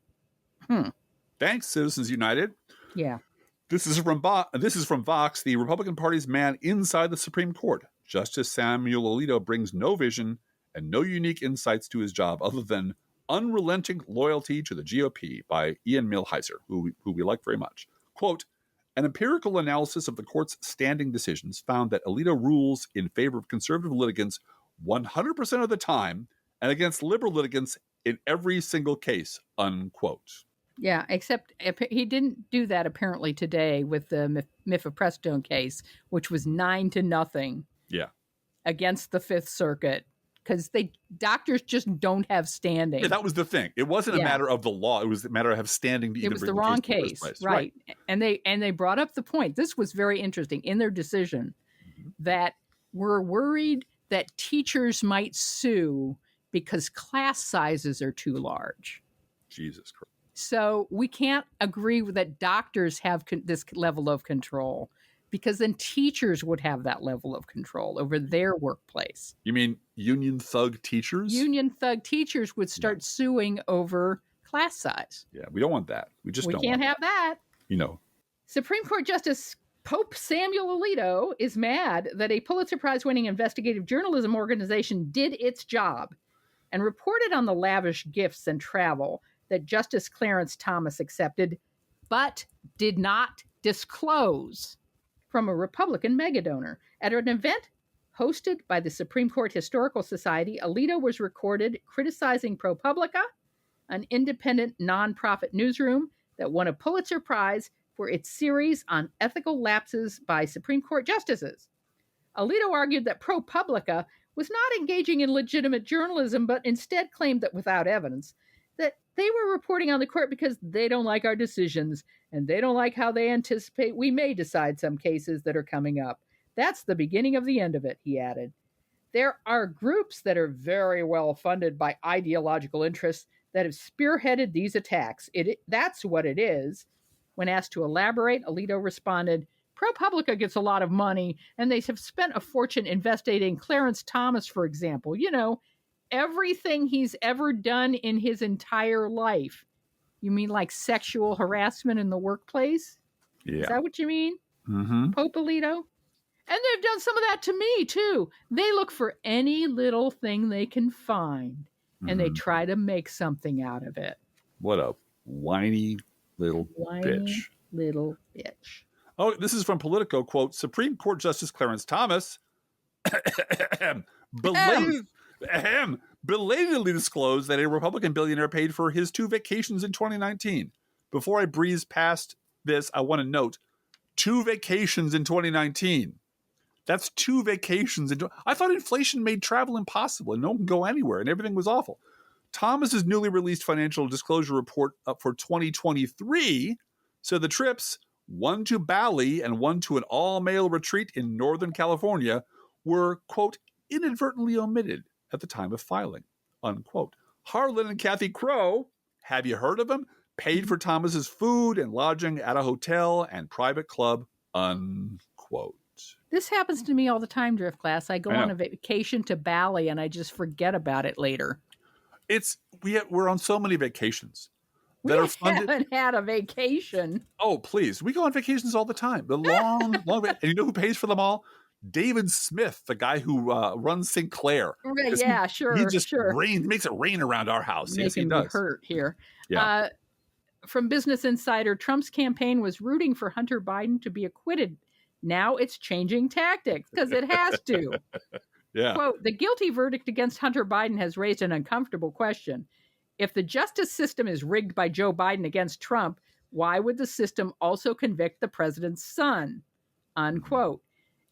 A: Thanks, Citizens United.
B: Yeah.
A: This is from Vox, the Republican Party's man inside the Supreme Court. Justice Samuel Alito brings no vision and no unique insights to his job other than unrelenting loyalty to the GOP by Ian Millhiser, who we like very much. Quote, an empirical analysis of the court's standing decisions found that Alito rules in favor of conservative litigants 100% of the time and against liberal litigants in every single case, unquote.
B: Yeah, except he didn't do that apparently today with the Mifeprestone case, which was 9-0 against the Fifth Circuit, because doctors just don't have standing.
A: Yeah, that was the thing. It wasn't a matter of the law. It was a matter of standing to even bring the wrong case.
B: Right. And they brought up the point. This was very interesting in their decision that we're worried that teachers might sue because class sizes are too large.
A: Jesus Christ.
B: So we can't agree that doctors have this level of control, because then teachers would have that level of control over their workplace.
A: You mean union thug teachers?
B: Union thug teachers would start suing over class size.
A: Yeah, we don't want that. We
B: can't have that.
A: You know.
B: Supreme Court Justice Pope Samuel Alito is mad that a Pulitzer Prize-winning investigative journalism organization did its job and reported on the lavish gifts and travel that Justice Clarence Thomas accepted, but did not disclose, from a Republican megadonor. At an event hosted by the Supreme Court Historical Society, Alito was recorded criticizing ProPublica, an independent nonprofit newsroom that won a Pulitzer Prize for its series on ethical lapses by Supreme Court justices. Alito argued that ProPublica was not engaging in legitimate journalism, but instead claimed that without evidence, that they were reporting on the court because they don't like our decisions and they don't like how they anticipate we may decide some cases that are coming up. That's the beginning of the end of it, he added. There are groups that are very well funded by ideological interests that have spearheaded these attacks. That's what it is. When asked to elaborate, Alito responded, ProPublica gets a lot of money, and they have spent a fortune investigating Clarence Thomas, for example. You know, everything he's ever done in his entire life. You mean like sexual harassment in the workplace?
A: Yeah.
B: Is that what you mean?
A: Mm-hmm.
B: Pope Alito? And they've done some of that to me, too. They look for any little thing they can find, and they try to make something out of it.
A: What a whiny little bitch.
B: Little bitch.
A: Oh, this is from Politico, quote, Supreme Court Justice Clarence Thomas belatedly disclosed that a Republican billionaire paid for his 2 vacations in 2019. Before I breeze past this, I want to note 2 vacations in 2019. That's 2 vacations. I thought inflation made travel impossible and no one can go anywhere and everything was awful. Thomas's newly released financial disclosure report for 2023 said the trips, one to Bali and one to an all-male retreat in Northern California, were, quote, inadvertently omitted at the time of filing, unquote. Harlan and Kathy Crow, have you heard of them? Paid for Thomas's food and lodging at a hotel and private club, unquote.
B: This happens to me all the time, Drift Class. I go on a vacation to Bali and I just forget about it later.
A: We're on so many vacations
B: that are funded. We haven't had a vacation.
A: Oh, please. We go on vacations all the time. The long, and you know who pays for them all? David Smith, the guy who runs Sinclair.
B: Okay,
A: 'Cause
B: yeah,
A: he just
B: sure.
A: makes it rain around our house. Yes, he
B: Making me
A: does.
B: hurt here.
A: Yeah.
B: From Business Insider, Trump's campaign was rooting for Hunter Biden to be acquitted. Now it's changing tactics because it has to.
A: Yeah.
B: Quote, the guilty verdict against Hunter Biden has raised an uncomfortable question. If the justice system is rigged by Joe Biden against Trump, why would the system also convict the president's son? Unquote.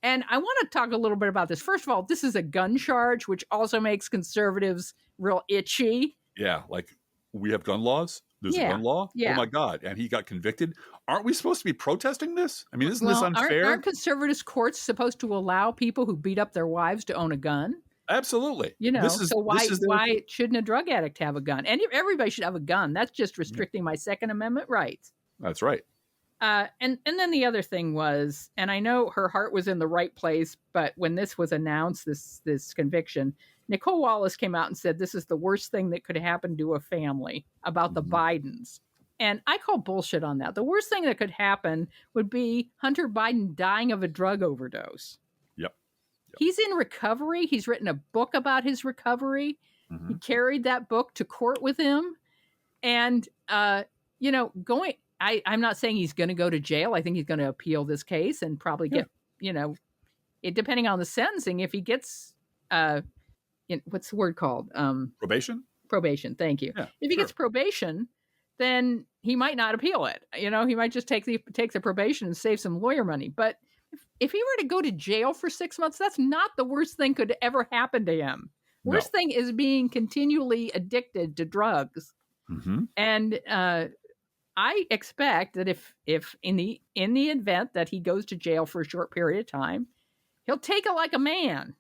B: And I want to talk a little bit about this. First of all, this is a gun charge, which also makes conservatives real itchy.
A: Yeah. Like, we have gun laws. There's a gun law.
B: Yeah.
A: Oh my God. And he got convicted. Aren't we supposed to be protesting this? I mean, isn't this unfair?
B: Aren't conservative courts supposed to allow people who beat up their wives to own a gun?
A: Absolutely.
B: So why shouldn't a drug addict have a gun? And everybody should have a gun. That's just restricting my Second Amendment rights.
A: That's right.
B: And then the other thing was, and I know her heart was in the right place, but when this was announced, this conviction, Nicole Wallace came out and said this is the worst thing that could happen to a family about the Bidens. And I call bullshit on that. The worst thing that could happen would be Hunter Biden dying of a drug overdose.
A: Yep.
B: He's in recovery. He's written a book about his recovery. He carried that book to court with him. And, I'm not saying he's going to go to jail. I think he's going to appeal this case and probably get, depending on the sentencing, if he gets, what's the word called?
A: Probation?
B: Probation. Thank you.
A: Yeah,
B: if he gets probation, then he might not appeal it. He might just take the probation and save some lawyer money. But if he were to go to jail for 6 months, that's not the worst thing could ever happen to him. Worst thing is being continually addicted to drugs. And I expect that if in the event that he goes to jail for a short period of time, he'll take it like a man.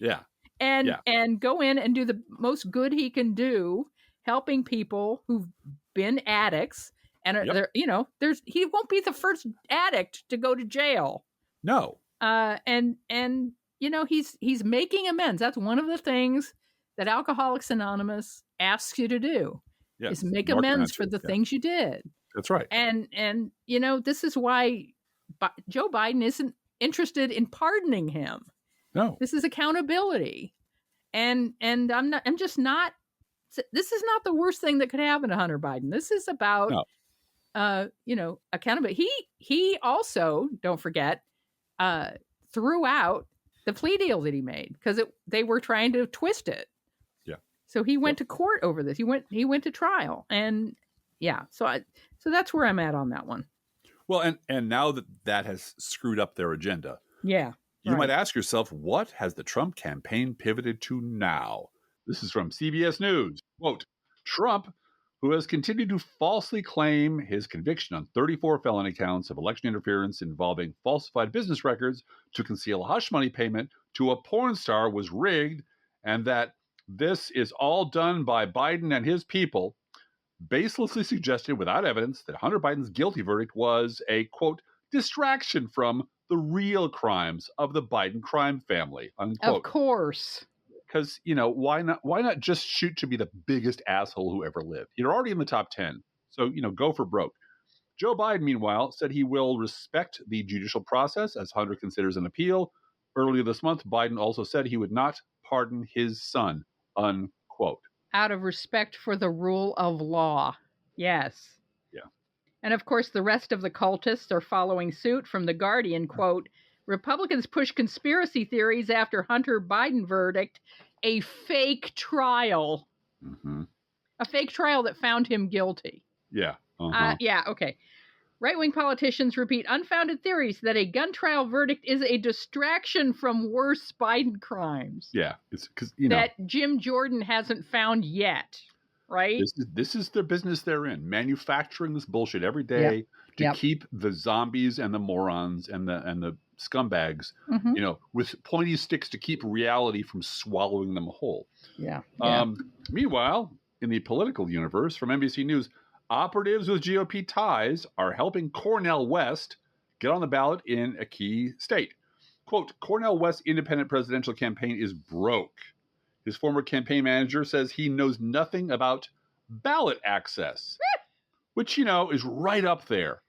A: Yeah.
B: And go in and do the most good he can do, helping people who've been addicts. And he won't be the first addict to go to jail.
A: No.
B: He's making amends. That's one of the things that Alcoholics Anonymous asks you to do.
A: Yes.
B: Is make amends for the things you did.
A: That's right.
B: And this is why Joe Biden isn't interested in pardoning him.
A: No.
B: This is accountability. And this is not the worst thing that could happen to Hunter Biden. This is about accountability. He also, don't forget, threw out the plea deal that he made because they were trying to twist it. So he went to court over this. He went to trial, and so that's where I'm at on that one.
A: Well, and now that has screwed up their agenda.
B: Yeah,
A: you might ask yourself, what has the Trump campaign pivoted to now? This is from CBS News. Quote, Trump, who has continued to falsely claim his conviction on 34 felony counts of election interference involving falsified business records to conceal a hush money payment to a porn star was rigged, and that this is all done by Biden and his people, baselessly suggested without evidence that Hunter Biden's guilty verdict was a, quote, distraction from the real crimes of the Biden crime family, unquote.
B: Of course.
A: Because, why not just shoot to be the biggest asshole who ever lived? You're already in the top 10. So, go for broke. Joe Biden, meanwhile, said he will respect the judicial process as Hunter considers an appeal. Earlier this month, Biden also said he would not pardon his son, unquote.
B: Out of respect for the rule of law. Yes.
A: Yeah.
B: And of course, the rest of the cultists are following suit. From The Guardian, quote, Republicans push conspiracy theories after Hunter Biden verdict, a fake trial. A fake trial that found him guilty.
A: Yeah.
B: Okay. Right-wing politicians repeat unfounded theories that a gun trial verdict is a distraction from worse Biden crimes.
A: Yeah, it's because
B: that Jim Jordan hasn't found yet, right?
A: This is the business they're in, manufacturing this bullshit every day to keep the zombies and the morons and the scumbags, with pointy sticks to keep reality from swallowing them whole.
B: Yeah.
A: Meanwhile, in the political universe, from NBC News, operatives with GOP ties are helping Cornel West get on the ballot in a key state. Quote, Cornel West's independent presidential campaign is broke. His former campaign manager says he knows nothing about ballot access, which, is right up there.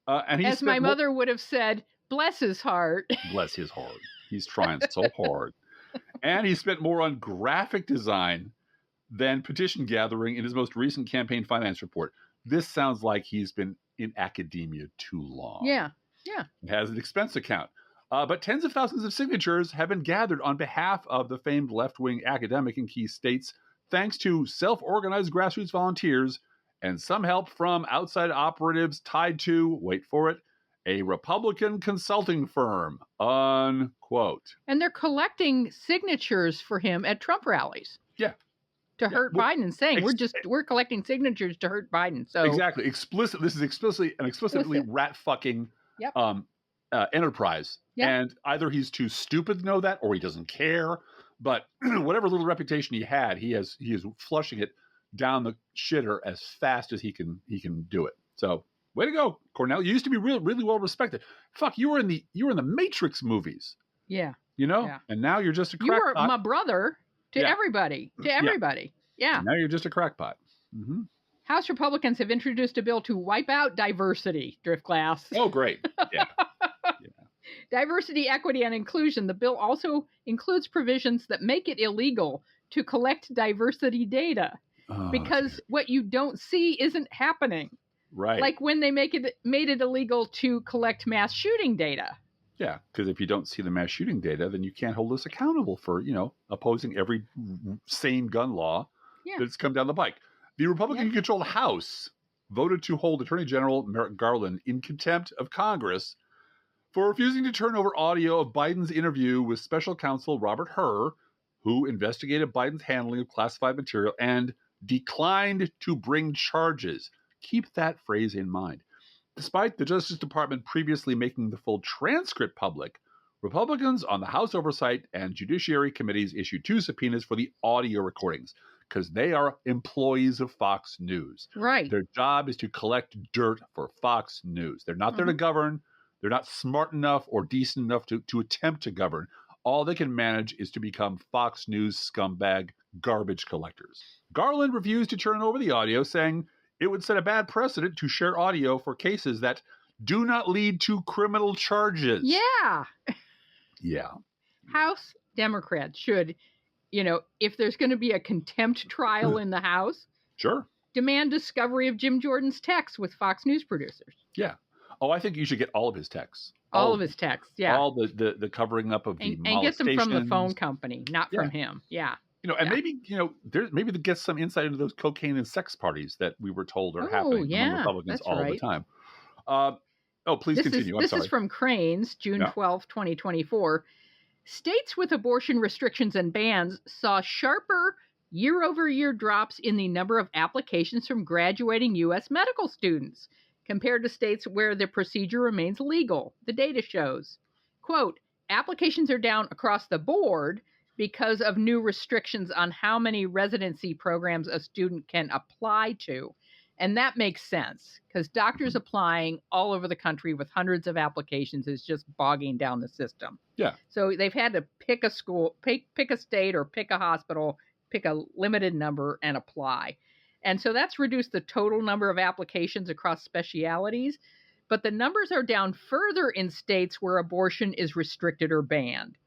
A: And
B: as my mother would have said, bless his heart.
A: Bless his heart. He's trying so hard. And he spent more on graphic design than petition gathering in his most recent campaign finance report. This sounds like he's been in academia too long.
B: Yeah.
A: It has an expense account. But tens of thousands of signatures have been gathered on behalf of the famed left-wing academic in key states, thanks to self-organized grassroots volunteers and some help from outside operatives tied to, wait for it, a Republican consulting firm, unquote.
B: And they're collecting signatures for him at Trump rallies.
A: Yeah.
B: To hurt Biden, and saying
A: ex-
B: we're collecting signatures to hurt Biden. So
A: exactly. This is explicitly rat fucking
B: Yep.
A: enterprise.
B: Yep.
A: And either he's too stupid to know that or he doesn't care. But whatever little reputation he had, he is flushing it down the shitter as fast as he can do it. So way to go, Cornell. You used to be really well respected. Fuck, you were in the Matrix movies.
B: Yeah.
A: You know?
B: Yeah.
A: And now you're just a
B: You
A: crackpot.
B: were my brother to
A: Yeah.
B: everybody. To everybody. Yeah.
A: Now you're just a crackpot. Mm-hmm.
B: House Republicans have introduced a bill to wipe out diversity, Driftglass.
A: Oh, great. Yeah.
B: Diversity, equity, and inclusion. The bill also includes provisions that make it illegal to collect diversity data because what you don't see isn't happening.
A: Right.
B: Like when they made it illegal to collect mass shooting data.
A: Yeah, because if you don't see the mass shooting data, then you can't hold us accountable for, opposing every sane gun law that's come down the pike. The Republican-controlled House voted to hold Attorney General Merrick Garland in contempt of Congress for refusing to turn over audio of Biden's interview with special counsel Robert Hur, who investigated Biden's handling of classified material and declined to bring charges. Keep that phrase in mind. Despite the Justice Department previously making the full transcript public, Republicans on the House Oversight and Judiciary Committees issued 2 subpoenas for the audio recordings because they are employees of Fox News.
B: Right.
A: Their job is to collect dirt for Fox News. They're not there to govern. They're not smart enough or decent enough to attempt to govern. All they can manage is to become Fox News scumbag garbage collectors. Garland refused to turn over the audio, saying it would set a bad precedent to share audio for cases that do not lead to criminal charges.
B: Yeah.
A: Yeah.
B: House Democrats should, if there's going to be a contempt trial in the House,
A: Sure.
B: demand discovery of Jim Jordan's texts with Fox News producers.
A: Yeah. Oh, I think you should get all of his texts.
B: All of his texts, yeah.
A: All the covering up of the
B: and get them from the
A: molestations.
B: phone company, not from him. Yeah.
A: And maybe, maybe to get some insight into those cocaine and sex parties that we were told are happening among Republicans all the time. Please continue.
B: This is from Cranes, June 12, 2024. States with abortion restrictions and bans saw sharper year-over-year drops in the number of applications from graduating U.S. medical students compared to states where the procedure remains legal. The data shows, quote, applications are down across the board because of new restrictions on how many residency programs a student can apply to. And that makes sense because doctors applying all over the country with hundreds of applications is just bogging down the system.
A: Yeah.
B: So they've had to pick a school, pick a state or pick a hospital, pick a limited number and apply. And so that's reduced the total number of applications across specialities. But the numbers are down further in states where abortion is restricted or banned.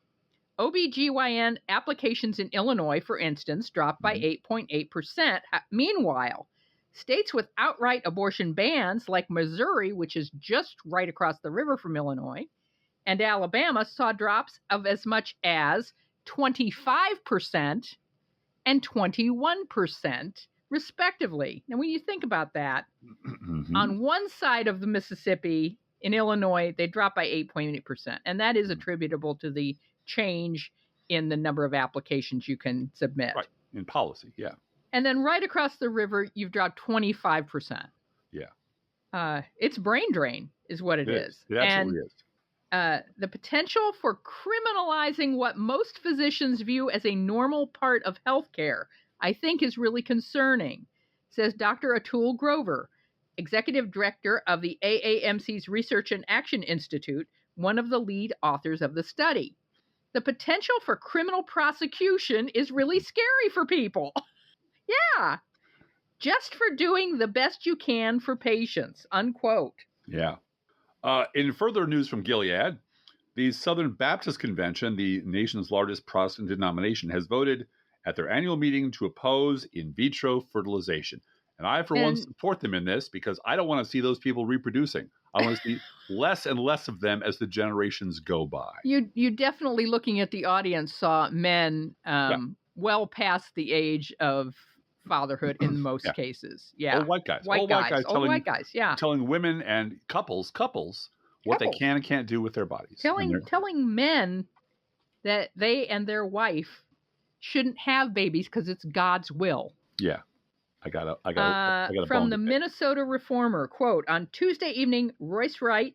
B: OBGYN applications in Illinois, for instance, dropped by 8.8%. Meanwhile, states with outright abortion bans like Missouri, which is just right across the river from Illinois, and Alabama saw drops of as much as 25% and 21%, respectively. Now, when you think about that, on one side of the Mississippi, in Illinois, they dropped by 8.8%, and that is attributable to the change in the number of applications you can submit.
A: Right, in policy, yeah.
B: And then right across the river, you've dropped 25%.
A: Yeah.
B: It's brain drain is what it is.
A: It absolutely is.
B: The potential for criminalizing what most physicians view as a normal part of healthcare, I think, is really concerning, says Dr. Atul Grover, executive director of the AAMC's Research and Action Institute, one of the lead authors of the study. The potential for criminal prosecution is really scary for people. Yeah. Just for doing the best you can for patients, unquote.
A: Yeah. In further news from Gilead, The Southern Baptist Convention, the nation's largest Protestant denomination, has voted at their annual meeting to oppose in vitro fertilization. And I, for one, support them in this because I don't want to see those people reproducing. I want to see less and less of them as the generations go by.
B: You definitely, looking at the audience, saw men well past the age of fatherhood in most cases. Yeah.
A: Old white guys.
B: Old white guys, yeah.
A: Telling women and couples what they can and can't do with their bodies.
B: Telling men that they and their wife shouldn't have babies because it's God's will.
A: Yeah. I got a
B: from the Minnesota Reformer, quote, on Tuesday evening, Royce White,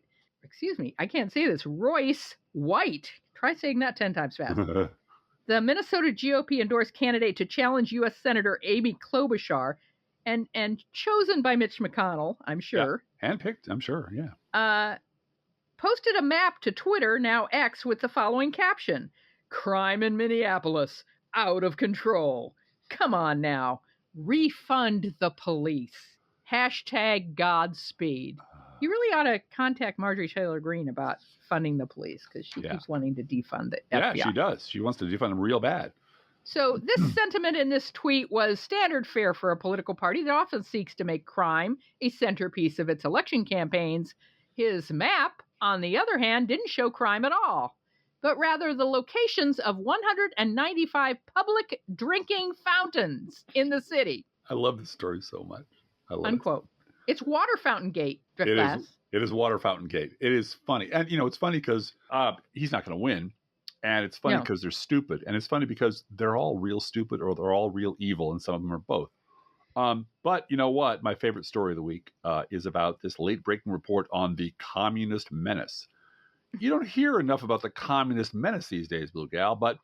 B: try saying that 10 times fast. The Minnesota GOP endorsed candidate to challenge U.S. Senator Amy Klobuchar and chosen by Mitch McConnell, I'm sure.
A: Yeah, handpicked, I'm sure, yeah.
B: Posted a map to Twitter, now X, with the following caption: "Crime in Minneapolis, out of control. Come on now. Refund the police. Hashtag Godspeed." You really ought to contact Marjorie Taylor Greene about funding the police because she keeps wanting to defund the FBI.
A: Yeah, she does. She wants to defund them real bad.
B: So this sentiment in this tweet was standard fare for a political party that often seeks to make crime a centerpiece of its election campaigns. His map, on the other hand, didn't show crime at all, but rather the locations of 195 public drinking fountains in the city.
A: I love this story so much. I love
B: Unquote. It's Water Fountain Gate,
A: It is Water Fountain Gate. It is funny. And, it's funny because he's not going to win. And it's funny because they're stupid. And it's funny because they're all real stupid or they're all real evil. And some of them are both. But you know what? My favorite story of the week is about this late-breaking report on the communist menace. You don't hear enough about the communist menace these days, Blue Gal, but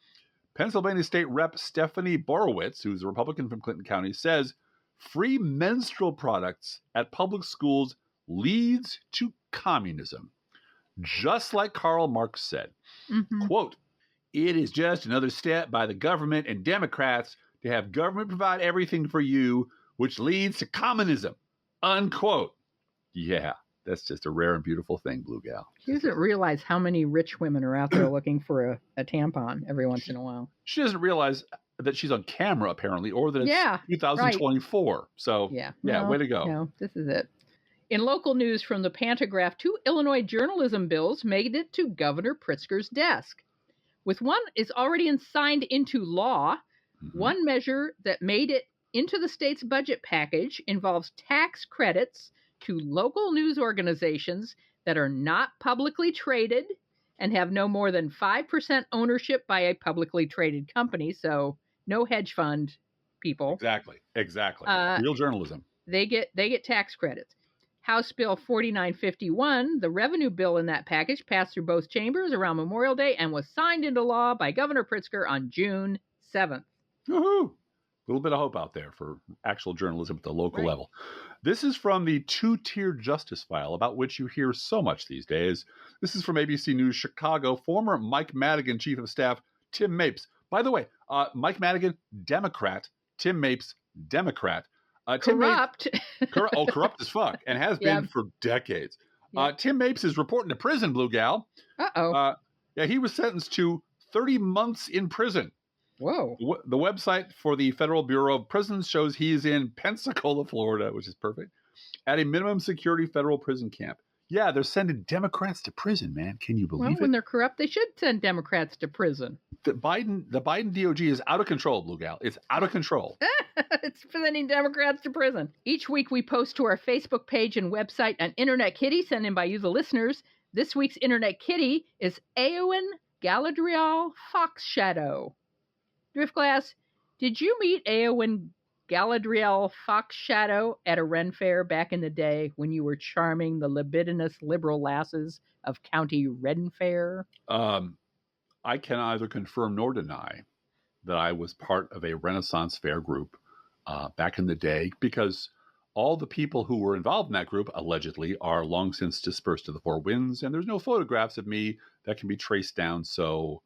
A: Pennsylvania State Rep Stephanie Borowitz, who's a Republican from Clinton County, says free menstrual products at public schools leads to communism. Just like Karl Marx said, quote, "It is just another step by the government and Democrats to have government provide everything for you, which leads to communism," unquote. Yeah, that's just a rare and beautiful thing, Blue Gal.
B: She doesn't realize how many rich women are out there looking for a tampon every once in a while.
A: She doesn't realize that she's on camera, apparently, or that it's 2024. Right. So, way to go.
B: No, this is it. In local news from the Pantograph, 2 Illinois journalism bills made it to Governor Pritzker's desk. With one is already signed into law, one measure that made it into the state's budget package involves tax credits to local news organizations that are not publicly traded and have no more than 5% ownership by a publicly traded company. So no hedge fund people.
A: Exactly. Real journalism.
B: They get tax credits. House Bill 4951, the revenue bill in that package, passed through both chambers around Memorial Day and was signed into law by Governor Pritzker on June 7th.
A: Woohoo! A little bit of hope out there for actual journalism at the local level. This is from the two-tier justice file, about which you hear so much these days. This is from ABC News Chicago. Former Mike Madigan Chief of Staff Tim Mapes. By the way, Mike Madigan, Democrat. Tim Mapes, Democrat.
B: Corrupt.
A: Corrupt as fuck, and has been for decades. Tim Mapes is reporting to prison, Blue Gal. He was sentenced to 30 months in prison.
B: Whoa.
A: The website for the Federal Bureau of Prisons shows he is in Pensacola, Florida, which is perfect, at a minimum security federal prison camp. Yeah, they're sending Democrats to prison, man. Can you believe it?
B: When they're corrupt, they should send Democrats to prison.
A: The Biden DOJ is out of control, Blue Gal. It's out of control.
B: It's sending Democrats to prison. Each week we post to our Facebook page and website an Internet Kitty sent in by you, the listeners. This week's Internet Kitty is Eowyn Galadriel Foxshadow. Driftglass, did you meet Eowyn Galadriel Foxshadow at a Ren fair back in the day when you were charming the libidinous liberal lasses of County Ren Fair?
A: I can neither confirm nor deny that I was part of a Renaissance Fair group back in the day, because all the people who were involved in that group, allegedly, are long since dispersed to the four winds, and there's no photographs of me that can be traced down, so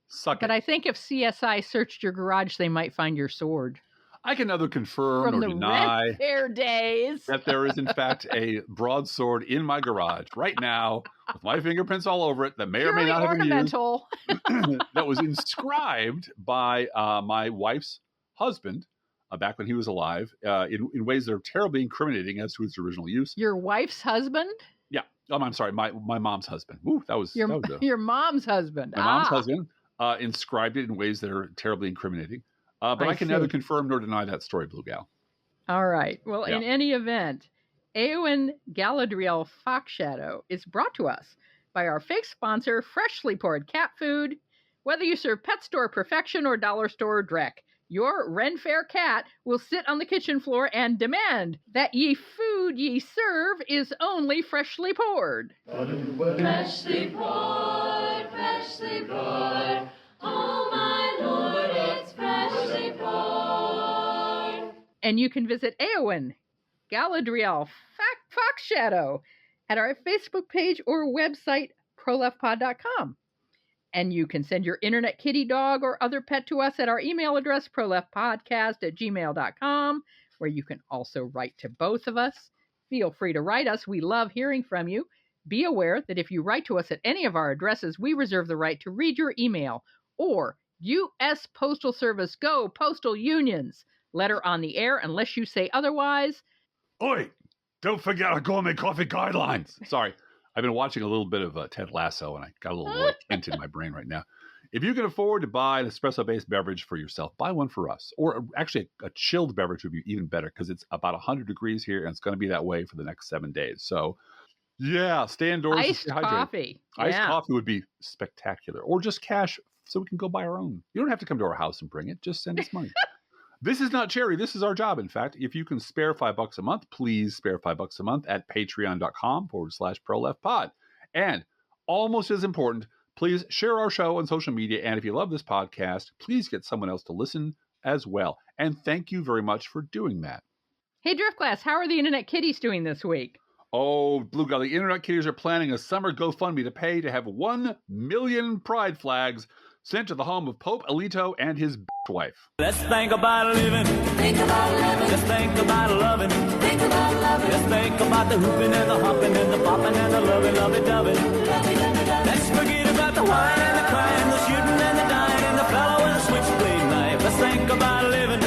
A: suck it.
B: But I think if CSI searched your garage, they might find your sword.
A: I can neither confirm
B: from
A: or
B: the
A: deny
B: Red Fair days.
A: that there is, in fact, a broadsword in my garage right now with my fingerprints all over it that may or may
B: Purely
A: not have been used.
B: ornamental.
A: That was inscribed by my wife's husband back when he was alive in ways that are terribly incriminating as to its original use.
B: Your wife's husband?
A: Yeah. I'm sorry. My mom's husband. Ooh, that was
B: Your mom's husband.
A: my mom's husband inscribed it in ways that are terribly incriminating. But I can neither confirm nor deny that story, Blue Gal.
B: All right. Well,
A: Yeah.
B: in any event, Eowyn Galadriel Fox Shadow is brought to us by our fake sponsor, Freshly Poured Cat Food. Whether you serve pet store perfection or dollar store dreck, your Ren Fair cat will sit on the kitchen floor and demand that ye food ye serve is only freshly poured.
F: Freshly poured, freshly poured. Oh, my Lord, it's freshly poured.
B: And you can visit Eowyn Galadriel Fox Shadow at our Facebook page or website, proleftpod.com. And you can send your internet kitty dog or other pet to us at our email address, proleftpodcast@gmail.com, where you can also write to both of us. Feel free to write us. We love hearing from you. Be aware that if you write to us at any of our addresses, we reserve the right to read your email. Or U.S. Postal Service, go Postal Unions. Letter on the air unless you say otherwise.
A: Oi! Don't forget our gourmet coffee guidelines. Sorry. I've been watching a little bit of Ted Lasso, and I got a little Roy Kent in my brain right now. If you can afford to buy an espresso-based beverage for yourself, buy one for us. Or actually, a chilled beverage would be even better because it's about 100 degrees here, and it's going to be that way for the next 7 days. So, yeah, stay indoors.
B: Iced coffee.
A: Iced coffee would be spectacular. Or just cash so we can go buy our own. You don't have to come to our house and bring it. Just send us money. This is not charity. This is our job, in fact. If you can spare $5 a month, please spare $5 a month at patreon.com/proleftpod. And almost as important, please share our show on social media. And if you love this podcast, please get someone else to listen as well. And thank you very much for doing that.
B: Hey, Driftglass, how are the Internet Kitties doing this week?
A: Oh, Blue Guy, the Internet Kitties are planning a summer GoFundMe to pay to have 1 million pride flags sent to the home of Pope Alito and his wife.
G: Let's think about living.
F: Think about living.
G: Let's think about loving.
F: Think about loving.
G: Let's think about the hooping and the hopping and the popping and the loving, lovey dovey. Let's forget about the wine and the crying, the shooting and the dying, and the fellow with the switchblade knife. Let's think about living.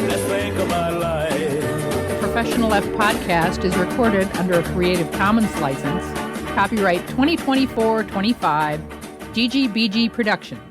G: Let's think about life.
B: The Professional Left podcast is recorded under a Creative Commons license. Copyright 2024-25, GGBG Productions.